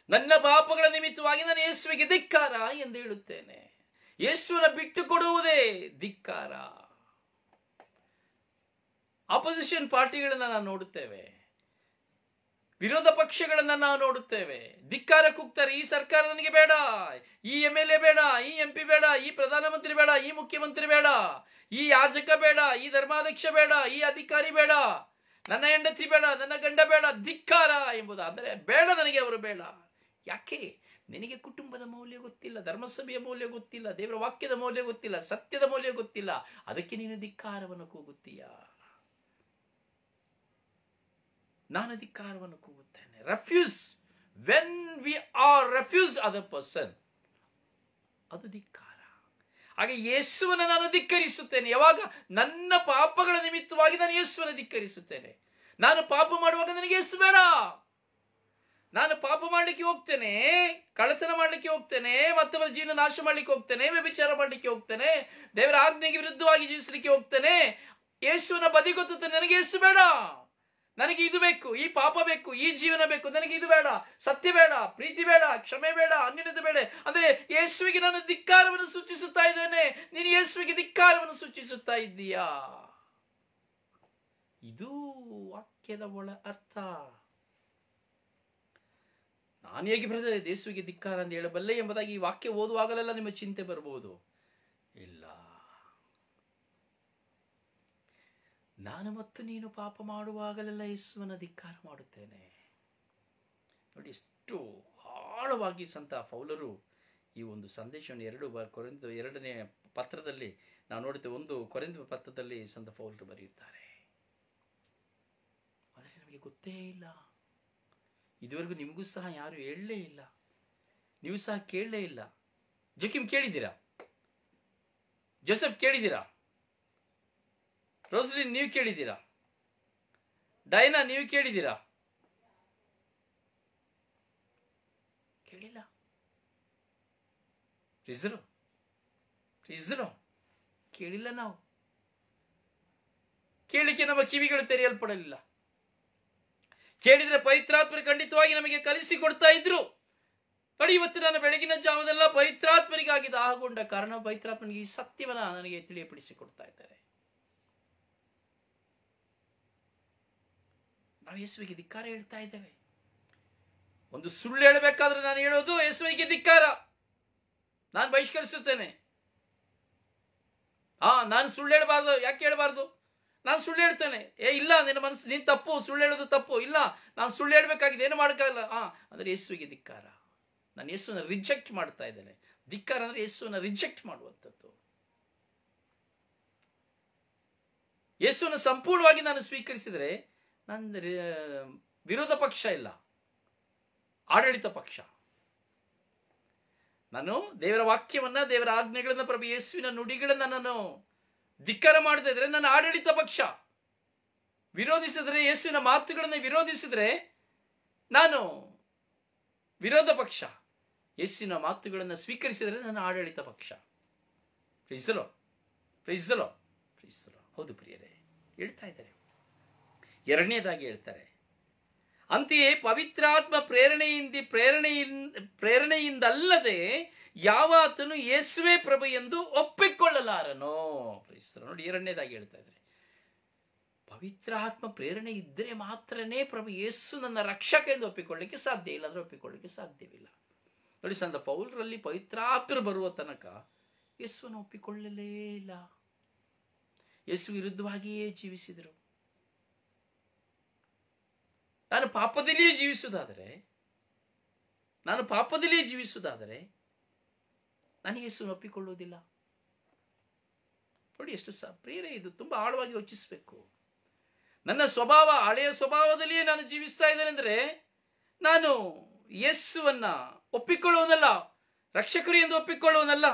ನನ್ನ ಪಾಪಗಳ ನಿಮಿತ್ತವಾಗಿ ನಾನು ಯೇಸುವಿಗೆ ಧಿಕ್ಕಾರ ಎಂದು ಹೇಳುತ್ತೇನೆ. ಯೇಸುವನ್ನ ಬಿಟ್ಟು ಕೊಡುವುದೇ ಧಿಕ್ಕಾರ. ಅಪೋಸಿಷನ್ ಪಾರ್ಟಿಗಳನ್ನ ನಾವು ನೋಡುತ್ತೇವೆ, ವಿರೋಧ ಪಕ್ಷಗಳನ್ನ ನಾವು ನೋಡುತ್ತೇವೆ. ಧಿಕ್ಕಾರ ಕೂಗ್ತಾರೆ, ಈ ಸರ್ಕಾರ ನನಗೆ ಬೇಡ, ಈ MLA ಬೇಡ, ಈ MP ಬೇಡ, ಈ ಪ್ರಧಾನಮಂತ್ರಿ ಬೇಡ, ಈ ಮುಖ್ಯಮಂತ್ರಿ ಬೇಡ, ಈ ಯಾಜಕ ಬೇಡ, ಈ ಧರ್ಮಾಧ್ಯಕ್ಷ ಬೇಡ, ಈ ಅಧಿಕಾರಿ ಬೇಡ, ನನ್ನ ಹೆಂಡತಿ ಬೇಡ, ನನ್ನ ಗಂಡ ಬೇಡ. ಧಿಕ್ಕಾರ ಎಂಬುದು ಅಂದರೆ ಬೇಡ, ನನಗೆ ಅವರು ಬೇಡ. ಯಾಕೆ? ನಿನಗೆ ಕುಟುಂಬದ ಮೌಲ್ಯ ಗೊತ್ತಿಲ್ಲ, ಧರ್ಮಸಭೆಯ ಮೌಲ್ಯ ಗೊತ್ತಿಲ್ಲ, ದೇವರ ವಾಕ್ಯದ ಮೌಲ್ಯ ಗೊತ್ತಿಲ್ಲ, ಸತ್ಯದ ಮೌಲ್ಯ ಗೊತ್ತಿಲ್ಲ. ಅದಕ್ಕೆ ನೀನು ಧಿಕ್ಕಾರವನ್ನು ಕೂಗುತ್ತೀಯ. ನಾನು ಧಿಕ್ಕಾರವನ್ನು ಕೂಗುತ್ತೇನೆ. Refuse, when we are refuse other person, ಅದು ಧಿಕ್ಕಾರ. ಹಾಗೆ ಯೇಸುವನ್ನು ನಾನು ಧಿಕ್ಕರಿಸುತ್ತೇನೆ. ಯಾವಾಗ? ನನ್ನ ಪಾಪಗಳ ನಿಮಿತ್ತವಾಗಿ ನಾನು ಯೇಸುವನ್ನು ಧಿಕ್ಕರಿಸುತ್ತೇನೆ. ನಾನು ಪಾಪ ಮಾಡುವಾಗ ನನಗೆ ಯೇಸು ಬೇಡ. ನಾನು ಪಾಪ ಮಾಡ್ಲಿಕ್ಕೆ ಹೋಗ್ತೇನೆ, ಕಳ್ಳತನ ಮಾಡ್ಲಿಕ್ಕೆ ಹೋಗ್ತೇನೆ, ಮತ್ತೊಬ್ಬರ ಜೀವನ ನಾಶ ಮಾಡ್ಲಿಕ್ಕೆ ಹೋಗ್ತೇನೆ, ವ್ಯಭಿಚಾರ ಮಾಡ್ಲಿಕ್ಕೆ ಹೋಗ್ತೇನೆ, ದೇವರ ಆಜ್ಞೆಗೆ ವಿರುದ್ಧವಾಗಿ ಜೀವಿಸಲಿಕ್ಕೆ ಹೋಗ್ತೇನೆ, ಯೇಸುವನ್ನ ಬದಿಗೊತ್ತುತ್ತೇನೆ. ನನಗೆ ಯೇಸು ಬೇಡ, ನನಗೆ ಇದು ಬೇಕು, ಈ ಪಾಪ ಬೇಕು, ಈ ಜೀವನ ಬೇಕು, ನನಗೆ ಇದು ಬೇಡ, ಸತ್ಯ ಬೇಡ, ಪ್ರೀತಿ ಬೇಡ, ಕ್ಷಮೆ ಬೇಡ, ಅನ್ಯನದ ಬೇಡ. ಅಂದ್ರೆ ಯೇಸುವಿಗೆ ನಾನು ಧಿಕ್ಕಾರವನ್ನು ಸೂಚಿಸುತ್ತಾ ಇದ್ದೇನೆ. ನೀನು ಯೇಸುವಿಗೆ ಧಿಕ್ಕಾರವನ್ನು ಸೂಚಿಸುತ್ತಾ ಇದ್ದೀಯಾ? ಇದು ವಾಕ್ಯದ ಒಳ ಅರ್ಥ. ನಾನು ಹೇಗೆ ಬರೆದ ಯೇಸುವಿಗೆ ಧಿಕ್ಕಾರ ಅಂತ ಹೇಳಬಲ್ಲೆ ಎಂಬುದಾಗಿ ಈ ವಾಕ್ಯ ಓದುವಾಗಲೆಲ್ಲ ನಿಮ್ಮ ಚಿಂತೆ ಬರಬಹುದು. ಇಲ್ಲ, ನಾನು ಮತ್ತು ನೀನು ಪಾಪ ಮಾಡುವಾಗಲೆಲ್ಲ ಯೇಸುವನ್ನ ಧಿಕ್ಕಾರ ಮಾಡುತ್ತೇನೆ. ನೋಡಿ, ಎಷ್ಟು ಆಳವಾಗಿ ಸಂತ ಪೌಲರು ಈ ಒಂದು ಸಂದೇಶವನ್ನು ಎರಡನೇ ಪತ್ರದಲ್ಲಿ ನಾವು ನೋಡುತ್ತೇವೆ. 1 ಕೊರಿಂಥ ಪತ್ರದಲ್ಲಿ ಸಂತ ಪೌಲರು ಬರೆಯುತ್ತಾರೆ. ಆದರೆ ನಮಗೆ ಗೊತ್ತೇ ಇಲ್ಲ. ಇದುವರೆಗೂ ನಿಮಗೂ ಸಹ ಯಾರು ಹೇಳಲೇ ಇಲ್ಲ, ನೀವು ಸಹ ಕೇಳಲೇ ಇಲ್ಲ. ಜೋಕಿಮ್ ಕೇಳಿದ್ದೀರಾ? ಜೋಸೆಫ್ ಕೇಳಿದ್ದೀರಾ? ರೋಸ್ಲಿನ್ ನೀವು ಕೇಳಿದ್ದೀರಾ? ಡೈನಾ ನೀವು ಕೇಳಿದ್ದೀರಾ? ಕೇಳಿಲ್ಲ. ಕೇಳಿಲ್ಲ. ನಾವು ಕೇಳಿಕೆ ನಮ್ಮ ಕಿವಿಗಳು ತೆರೆಯಲ್ಪಡಲಿಲ್ಲ. ಕೇಳಿದ್ರೆ ಪವಿತ್ರಾತ್ಮರು ಖಂಡಿತವಾಗಿ ನಮಗೆ ಕಲಿಸಿಕೊಡ್ತಾ ಇದ್ರು. ನೋಡಿ, ಇವತ್ತು ನಾನು ಬೆಳಗಿನ ಜಾವದೆಲ್ಲ ಪವಿತ್ರಾತ್ಮರಿಗಾಗಿ ದಾಹಗೊಂಡ ಕಾರಣ ಪವಿತ್ರಾತ್ಮನಿಗೆ ಈ ಸತ್ಯವನ್ನ ನನಗೆ ತಿಳಿಯಪಡಿಸಿಕೊಡ್ತಾ ಇದ್ದಾರೆ. ನಾವು ಯೇಸುವಿಗೆ ಧಿಕ್ಕಾರ ಹೇಳ್ತಾ ಇದ್ದೇವೆ. ಒಂದು ಸುಳ್ಳು ಹೇಳಬೇಕಾದ್ರೆ ನಾನು ಹೇಳೋದು ಯೇಸುವಿಗೆ ಧಿಕ್ಕಾರ, ನಾನು ಬಹಿಷ್ಕರಿಸುತ್ತೇನೆ. ನಾನು ಸುಳ್ಳು ಹೇಳಬಾರ್ದು. ಯಾಕೆ ಹೇಳಬಾರ್ದು? ನಾನು ಸುಳ್ಳು ಹೇಳ್ತೇನೆ. ಇಲ್ಲ, ನಿನ್ನ ಮನಸ್ಸು, ನೀನ್ ತಪ್ಪು, ಸುಳ್ಳು ಹೇಳೋದು ತಪ್ಪು. ಇಲ್ಲ, ನಾನು ಸುಳ್ಳು ಹೇಳ್ಬೇಕಾಗಿದೆ, ಏನು ಮಾಡೋಕ್ಕಾಗಲ್ಲ. ಅಂದ್ರೆ ಯೇಸುವಿಗೆ ಧಿಕ್ಕಾರ. ನಾನು ಯೇಸುವನ್ನು ರಿಜೆಕ್ಟ್ ಮಾಡ್ತಾ ಇದ್ದೇನೆ. ಧಿಕ್ಕಾರ ಅಂದ್ರೆ ಯೇಸುವನ್ನು ರಿಜೆಕ್ಟ್ ಮಾಡುವಂಥದ್ದು. ಯೇಸುವನ್ನು ಸಂಪೂರ್ಣವಾಗಿ ನಾನು ಸ್ವೀಕರಿಸಿದರೆ ನನ್ನ ವಿರೋಧ ಪಕ್ಷ ಇಲ್ಲ, ಆಡಳಿತ ಪಕ್ಷ. ನಾನು ದೇವರ ವಾಕ್ಯವನ್ನ, ದೇವರ ಆಜ್ಞೆಗಳನ್ನ, ಪ್ರಭು ಯೇಸುವಿನ ನುಡಿಗಳನ್ನ ನಾನು ಧಿಕ್ಕಾರ ಮಾಡದೇ ಇದ್ರೆ ನನ್ನ ಆಡಳಿತ ಪಕ್ಷ. ವಿರೋಧಿಸಿದ್ರೆ, ಯೇಸುವಿನ ಮಾತುಗಳನ್ನು ವಿರೋಧಿಸಿದ್ರೆ ನಾನು ವಿರೋಧ ಪಕ್ಷ. ಯೇಸುವಿನ ಮಾತುಗಳನ್ನು ಸ್ವೀಕರಿಸಿದರೆ ನನ್ನ ಆಡಳಿತ ಪಕ್ಷ. ಪ್ರೀಸಲೋ. ಹೌದು ಪ್ರಿಯರೇ, ಹೇಳ್ತಾ ಇದ್ದಾರೆ. ಎರಡನೇದಾಗಿ ಹೇಳ್ತಾರೆ, ಅಂತೆಯೇ ಪವಿತ್ರಾತ್ಮ ಪ್ರೇರಣೆಯಿಂದಲ್ಲದೆ ಯಾವಾತನು ಯೇಸುವೇ ಪ್ರಭು ಎಂದು ಒಪ್ಪಿಕೊಳ್ಳಲಾರನೋ. ನೋಡಿ, ಎರಡನೇದಾಗಿ ಹೇಳ್ತಾ ಇದ್ದಾರೆ, ಪವಿತ್ರಾತ್ಮ ಪ್ರೇರಣೆ ಇದ್ದರೆ ಮಾತ್ರನೇ ಪ್ರಭು ಯೇಸು ನನ್ನ ರಕ್ಷಕ ಎಂದು ಒಪ್ಪಿಕೊಳ್ಳಿಕ್ಕೆ ಸಾಧ್ಯ. ಇಲ್ಲ ಅಂದ್ರೆ ಒಪ್ಪಿಕೊಳ್ಳಿಕ್ಕೆ ಸಾಧ್ಯವಿಲ್ಲ. ನೋಡಿ, ಸಂತ ಪೌಲರಲ್ಲಿ ಪವಿತ್ರಾತ್ಮರು ಬರುವ ತನಕ ಯೇಸುವನ್ನು ಒಪ್ಪಿಕೊಳ್ಳಲೇ ಇಲ್ಲ. ಯೇಸು ವಿರುದ್ಧವಾಗಿಯೇ ಜೀವಿಸಿದರು. ನಾನು ಪಾಪದಲ್ಲಿಯೇ ಜೀವಿಸುವುದಾದರೆ ನಾನು ಯೇಸುವನ್ನು ಒಪ್ಪಿಕೊಳ್ಳುವುದಿಲ್ಲ. ನೋಡಿ ಎಷ್ಟು ಪ್ರಿಯರೇ, ಇದು ತುಂಬಾ ಆಳವಾಗಿ ಯೋಚಿಸಬೇಕು. ನನ್ನ ಸ್ವಭಾವ, ಹಳೆಯ ಸ್ವಭಾವದಲ್ಲಿಯೇ ನಾನು ಜೀವಿಸ್ತಾ ಇದ್ದೇನೆ ಅಂದ್ರೆ ನಾನು ಯೇಸುವನ್ನ ಒಪ್ಪಿಕೊಳ್ಳುವುದಲ್ಲ, ರಕ್ಷಕರು ಎಂದು ಒಪ್ಪಿಕೊಳ್ಳುವುದಲ್ಲ,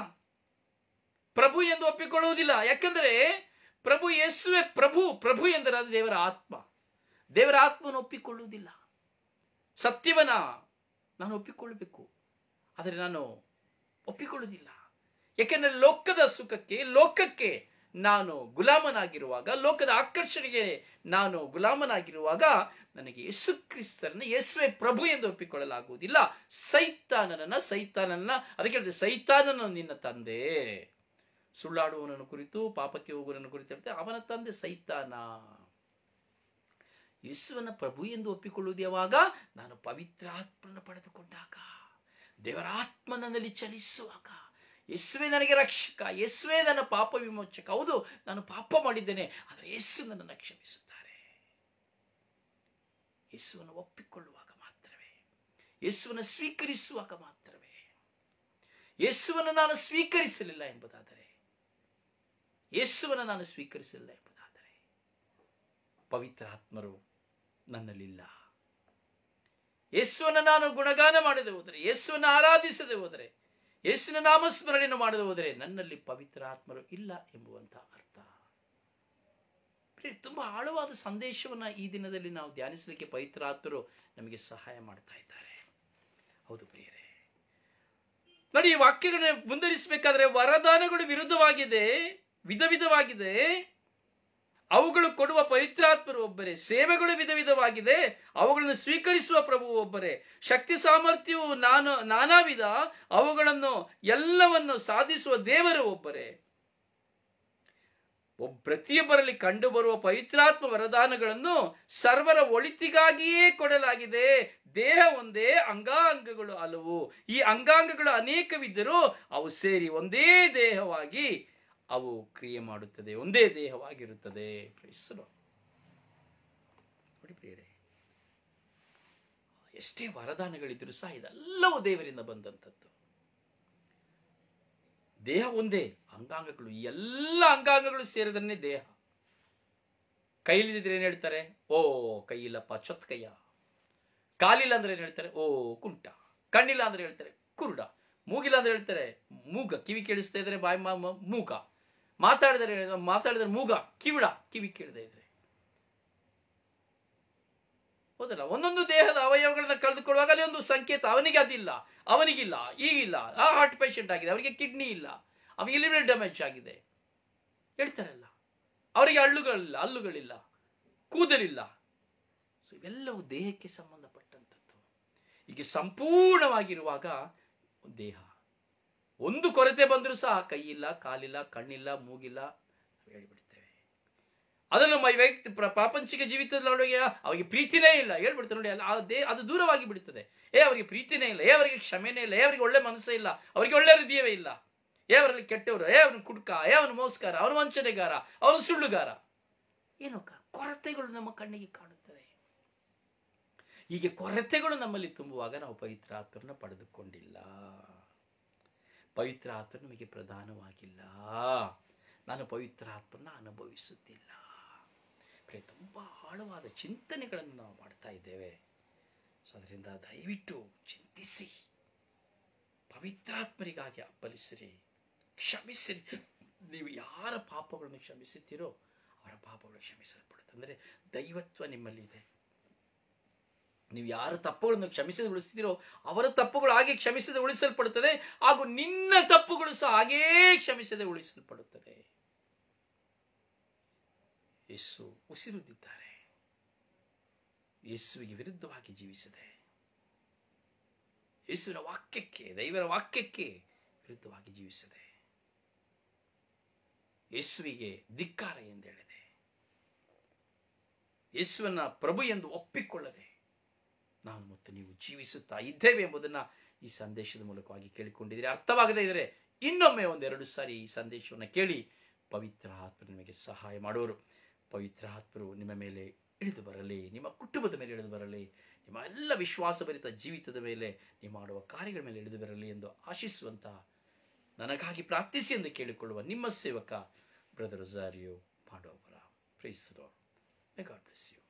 ಪ್ರಭು ಎಂದು ಒಪ್ಪಿಕೊಳ್ಳುವುದಿಲ್ಲ. ಯಾಕಂದ್ರೆ ಪ್ರಭು ಯೇಸುವೆ ಪ್ರಭು ಎಂದರೆ ಅದು ದೇವರ ಆತ್ಮ. ದೇವರ ಆತ್ಮವನ್ನು ಒಪ್ಪಿಕೊಳ್ಳುವುದಿಲ್ಲ. ಸತ್ಯವನ್ನ ನಾನು ಒಪ್ಪಿಕೊಳ್ಳಬೇಕು, ಆದರೆ ನಾನು ಒಪ್ಪಿಕೊಳ್ಳುವುದಿಲ್ಲ. ಯಾಕೆಂದರೆ ಲೋಕದ ಸುಖಕ್ಕೆ, ಲೋಕಕ್ಕೆ ನಾನು ಗುಲಾಮನಾಗಿರುವಾಗ, ಲೋಕದ ಆಕರ್ಷಣೆಗೆ ನಾನು ಗುಲಾಮನಾಗಿರುವಾಗ ನನಗೆ ಯೇಸು ಕ್ರಿಸ್ತರನ್ನ, ಯೇಸುವೆ ಪ್ರಭು ಎಂದು ಒಪ್ಪಿಕೊಳ್ಳಲಾಗುವುದಿಲ್ಲ. ಸೈತಾನನನ್ನ ಅದಕ್ಕೆ ಹೇಳಿದೆ, ಸೈತಾನನು ನಿನ್ನ ತಂದೆ. ಸುಳ್ಳಾಡುವವನನ್ನು ಕುರಿತು, ಪಾಪಕ್ಕೆ ಹೋಗುವವನನ್ನು ಕುರಿತು ಹೇಳ್ತಾರೆ, ಅವನ ತಂದೆ ಸೈತಾನ. ಯೇಸುವನ್ನ ಪ್ರಭು ಎಂದು ಒಪ್ಪಿಕೊಳ್ಳುವುದು ಯಾವಾಗ? ನಾನು ಪವಿತ್ರಾತ್ಮನ ಪಡೆದುಕೊಂಡಾಗ, ದೇವರ ಆತ್ಮ ನನ್ನಲ್ಲಿ ಚಲಿಸುವಾಗ, ಯೇಸುವೆ ನನಗೆ ರಕ್ಷಕ, ಯೇಸುವೆ ನನ್ನ ಪಾಪ ವಿಮೋಚಕ. ಹೌದು, ನಾನು ಪಾಪ ಮಾಡಿದ್ದೇನೆ, ಆದರೆ ಯೇಸು ನನ್ನನ್ನು ಕ್ಷಮಿಸುತ್ತಾರೆ. ಯೇಸುವನ್ನು ಒಪ್ಪಿಕೊಳ್ಳುವಾಗ ಮಾತ್ರವೇ, ಯೇಸುವನ್ನು ಸ್ವೀಕರಿಸುವಾಗ ಮಾತ್ರವೇ. ಯೇಸುವನ್ನು ನಾನು ಸ್ವೀಕರಿಸಲಿಲ್ಲ ಎಂಬುದಾದರೆ ಪವಿತ್ರಾತ್ಮರು ನನ್ನಲ್ಲಿಲ್ಲ. ಯೇಸುವನ್ನು ನಾನು ಗುಣಗಾನ ಮಾಡದೆ ಹೋದರೆ, ಯೇಸುವನ್ನು ಆರಾಧಿಸದೆ ಹೋದರೆ, ಯೇಸುವಿನ ನಾಮಸ್ಮರಣೆಯನ್ನು ಮಾಡದೆ ಹೋದರೆ ನನ್ನಲ್ಲಿ ಪವಿತ್ರಾತ್ಮರು ಇಲ್ಲ ಎಂಬುವಂತ ಅರ್ಥ. ತುಂಬಾ ಆಳವಾದ ಸಂದೇಶವನ್ನ ಈ ದಿನದಲ್ಲಿ ನಾವು ಧ್ಯಾನಿಸಲಿಕ್ಕೆ ಪವಿತ್ರಾತ್ಮರು ನಮಗೆ ಸಹಾಯ ಮಾಡ್ತಾ ಇದ್ದಾರೆ. ಹೌದು ಪ್ರಿಯರೇ, ನೋಡಿ, ಈ ವಾಕ್ಯಗಳನ್ನ ಮುಂದುವರಿಸಬೇಕಾದ್ರೆ ವರದಾನಗಳು ವಿರುದ್ಧವಾಗಿದೆ, ವಿಧವಾಗಿದೆ. ಅವುಗಳು ಕೊಡುವ ಪವಿತ್ರಾತ್ಮರು ಒಬ್ಬರೇ. ಸೇವೆಗಳು ವಿಧವಾಗಿದೆ, ಅವುಗಳನ್ನು ಸ್ವೀಕರಿಸುವ ಪ್ರಭು ಒಬ್ಬರೇ. ಶಕ್ತಿ ಸಾಮರ್ಥ್ಯವು ನಾನಾ ವಿಧ, ಅವುಗಳನ್ನು ಎಲ್ಲವನ್ನು ಸಾಧಿಸುವ ದೇವರು ಒಬ್ಬರೇ. ಪ್ರತಿಯೊಬ್ಬರಲ್ಲಿ ಕಂಡು ಬರುವ ಪವಿತ್ರಾತ್ಮ ವರದಾನಗಳನ್ನು ಸರ್ವರ ಒಳಿತಿಗಾಗಿಯೇ ಕೊಡಲಾಗಿದೆ. ದೇಹ ಒಂದೇ, ಅಂಗಾಂಗಗಳು ಹಲವು. ಈ ಅಂಗಾಂಗಗಳು ಅನೇಕವಿದ್ದರೂ ಅವು ಸೇರಿ ಒಂದೇ ದೇಹವಾಗಿ ಅವು ಕ್ರಿಯೆ ಮಾಡುತ್ತದೆ, ಒಂದೇ ದೇಹವಾಗಿರುತ್ತದೆ. ನೋಡಿ ಪ್ರಿಯರೇ, ಎಷ್ಟೇ ವರದಾನಗಳಿದ್ರೂ ಸಹ ಇದೆಲ್ಲವೂ ದೇವರಿಂದ ಬಂದಂಥದ್ದು. ದೇಹ ಒಂದೇ, ಅಂಗಾಂಗಗಳು, ಎಲ್ಲ ಅಂಗಾಂಗಗಳು ಸೇರಿದನ್ನೇ ದೇಹ. ಕೈಲಿದ್ರೆ ಏನ್ ಹೇಳ್ತಾರೆ? ಓ ಕೈಯಿಲ್ಲಪ್ಪ, ಚೊತ್ ಕೈಯ. ಕಾಲಿಲ್ಲ ಅಂದ್ರೆ ಏನ್ ಹೇಳ್ತಾರೆ? ಓ ಕುಂಟ. ಕಣ್ಣಿಲ್ಲ ಅಂದ್ರೆ ಹೇಳ್ತಾರೆ ಕುರುಡ. ಮೂಗಿಲ್ಲ ಅಂದ್ರೆ ಹೇಳ್ತಾರೆ ಮೂಗ. ಕಿವಿ ಕೇಳಿಸ್ತಾ ಇದ್ರೆ ಬಾಯಿ ಮೂಗ. ಮಾತಾಡಿದ್ರೆ ಮೂಗ, ಕಿವಿಡ, ಕಿವಿ ಕೇಳದೆ ಇದ್ರೆ. ಹೌದಲ್ಲ? ಒಂದೊಂದು ದೇಹದ ಅವಯವಗಳನ್ನ ಕಳೆದುಕೊಳ್ಳುವಾಗ ಅಲ್ಲಿ ಒಂದು ಸಂಕೇತ. ಅವನಿಗೆ ಅದಿಲ್ಲ, ಅವನಿಗಿಲ್ಲ, ಈಗಿಲ್ಲ, ಆ ಹಾರ್ಟ್ ಪೇಷಂಟ್ ಆಗಿದೆ, ಅವರಿಗೆ ಕಿಡ್ನಿ ಇಲ್ಲ, ಅವನಿಗೆ ಲಿವರ್ ಡ್ಯಾಮೇಜ್ ಆಗಿದೆ ಹೇಳ್ತಾರಲ್ಲ, ಅವರಿಗೆ ಹಲ್ಲುಗಳಿಲ್ಲ, ಕೂದಲಿಲ್ಲ. ಸೊ ಇವೆಲ್ಲವೂ ದೇಹಕ್ಕೆ ಸಂಬಂಧಪಟ್ಟಂಥದ್ದು. ಹೀಗೆ ಸಂಪೂರ್ಣವಾಗಿರುವಾಗ ದೇಹ ಒಂದು ಕೊರತೆ ಬಂದರೂ ಸಹ ಕೈಯಿಲ್ಲ, ಕಾಲಿಲ್ಲ, ಕಣ್ಣಿಲ್ಲ, ಮೂಗಿಲ್ಲ ಹೇಳಿಬಿಡ್ತೇವೆ. ಅದನ್ನು ವ್ಯಕ್ತಿ ಪ್ರಾಪಂಚಿಕ ಜೀವಿತದೊಳಗೆ ಅವರಿಗೆ ಪ್ರೀತಿನೇ ಇಲ್ಲ ಹೇಳ್ಬಿಡ್ತಾರೆ ನೋಡಿ. ಅದು ದೂರವಾಗಿ ಬಿಡುತ್ತದೆ. ಅವರಿಗೆ ಪ್ರೀತಿನೇ ಇಲ್ಲ, ಅವರಿಗೆ ಕ್ಷಮೆನೇ ಇಲ್ಲ, ಅವರಿಗೆ ಒಳ್ಳೆ ಮನಸ್ಸೇ ಇಲ್ಲ, ಅವರಿಗೆ ಒಳ್ಳೆ ಹೃದಯವೇ ಇಲ್ಲ, ಅವರಲ್ಲಿ ಕೆಟ್ಟವರು, ಅವನು ಕುಡ್ಕ, ಅವನು ಮೋಸಗಾರ, ಅವನು ವಂಚನೆಗಾರ, ಅವನು ಸುಳ್ಳುಗಾರ. ಏನೋ ಕೊರತೆಗಳು ನಮ್ಮ ಕಣ್ಣಿಗೆ ಕಾಣುತ್ತದೆ. ಹೀಗೆ ಕೊರತೆಗಳು ನಮ್ಮಲ್ಲಿ ತುಂಬುವಾಗ ನಾವು ಪವಿತ್ರ ಆತ್ಮರನ್ನು ಪಡೆದುಕೊಂಡಿಲ್ಲ. ಪವಿತ್ರ ಆತ್ಮ ನಮಗೆ ಪ್ರಧಾನವಾಗಿಲ್ಲ. ನಾನು ಪವಿತ್ರ ಆತ್ಮನ ಅನುಭವಿಸುತ್ತಿಲ್ಲ. ತುಂಬಾ ಆಳವಾದ ಚಿಂತನೆಗಳನ್ನು ನಾವು ಮಾಡ್ತಾ ಇದ್ದೇವೆ. ಸೊ ಅದರಿಂದ ದಯವಿಟ್ಟು ಚಿಂತಿಸಿ, ಪವಿತ್ರಾತ್ಮರಿಗಾಗಿ ಅಪ್ಪಲಿಸಿರಿ, ಕ್ಷಮಿಸಿರಿ. ನೀವು ಯಾರ ಪಾಪಗಳನ್ನು ಕ್ಷಮಿಸುತ್ತೀರೋ ಅವರ ಪಾಪಗಳು ಕ್ಷಮಿಸಲ್ಪಡುತ್ತೆ. ಅಂದರೆ ದೈವತ್ವ ನಿಮ್ಮಲ್ಲಿ ಇದೆ. ನೀವು ಯಾರ ತಪ್ಪುಗಳನ್ನು ಕ್ಷಮಿಸದೆ ಉಳಿಸ್ತೀರೋ ಅವರ ತಪ್ಪುಗಳು ಹಾಗೆ ಕ್ಷಮಿಸದೆ ಉಳಿಸಲ್ಪಡುತ್ತದೆ, ಹಾಗೂ ನಿನ್ನ ತಪ್ಪುಗಳು ಸಹ ಹಾಗೇ ಕ್ಷಮಿಸದೆ ಉಳಿಸಲ್ಪಡುತ್ತದೆ. ಯೇಸು ಉಸಿರುತ್ತಿದ್ದಾರೆ, ಯೇಸುವಿಗೆ ವಿರುದ್ಧವಾಗಿ ಜೀವಿಸಿದೆ, ಯೇಸುವಿನ ವಾಕ್ಯಕ್ಕೆ, ದೈವರ ವಾಕ್ಯಕ್ಕೆ ವಿರುದ್ಧವಾಗಿ ಜೀವಿಸಿದೆ, ಯೇಸುವಿಗೆ ಧಿಕ್ಕಾರ ಎಂದು ಹೇಳಿದೆ, ಯೇಸುವನ್ನ ಪ್ರಭು ಎಂದು ಒಪ್ಪಿಕೊಳ್ಳದೆ ನಾವು ಮತ್ತು ನೀವು ಜೀವಿಸುತ್ತಾ ಇದ್ದೇವೆ ಎಂಬುದನ್ನು ಈ ಸಂದೇಶದ ಮೂಲಕವಾಗಿ ಕೇಳಿಕೊಂಡಿದ್ದೀರಿ. ಅರ್ಥವಾಗದೇ ಇದ್ದರೆ ಇನ್ನೊಮ್ಮೆ ಒಂದೆರಡು ಸಾರಿ ಈ ಸಂದೇಶವನ್ನು ಕೇಳಿ. ಪವಿತ್ರ ಆತ್ಮರು ನಿಮಗೆ ಸಹಾಯ ಮಾಡುವರು. ಪವಿತ್ರ ಆತ್ಮರು ನಿಮ್ಮ ಮೇಲೆ ಇಳಿದು ಬರಲಿ, ನಿಮ್ಮ ಕುಟುಂಬದ ಮೇಲೆ ಇಳಿದು ಬರಲಿ, ನಿಮ್ಮ ಎಲ್ಲ ವಿಶ್ವಾಸಭರಿತ ಜೀವಿತದ ಮೇಲೆ ನೀವು ಮಾಡುವ ಕಾರ್ಯಗಳ ಮೇಲೆ ಇಳಿದು ಬರಲಿ ಎಂದು ಆಶಿಸುವಂತ, ನನಗಾಗಿ ಪ್ರಾರ್ಥಿಸಿ ಎಂದು ಕೇಳಿಕೊಳ್ಳುವ ನಿಮ್ಮ ಸೇವಕ brother Rosario Pandavapura. Praise the Lord. May God bless you.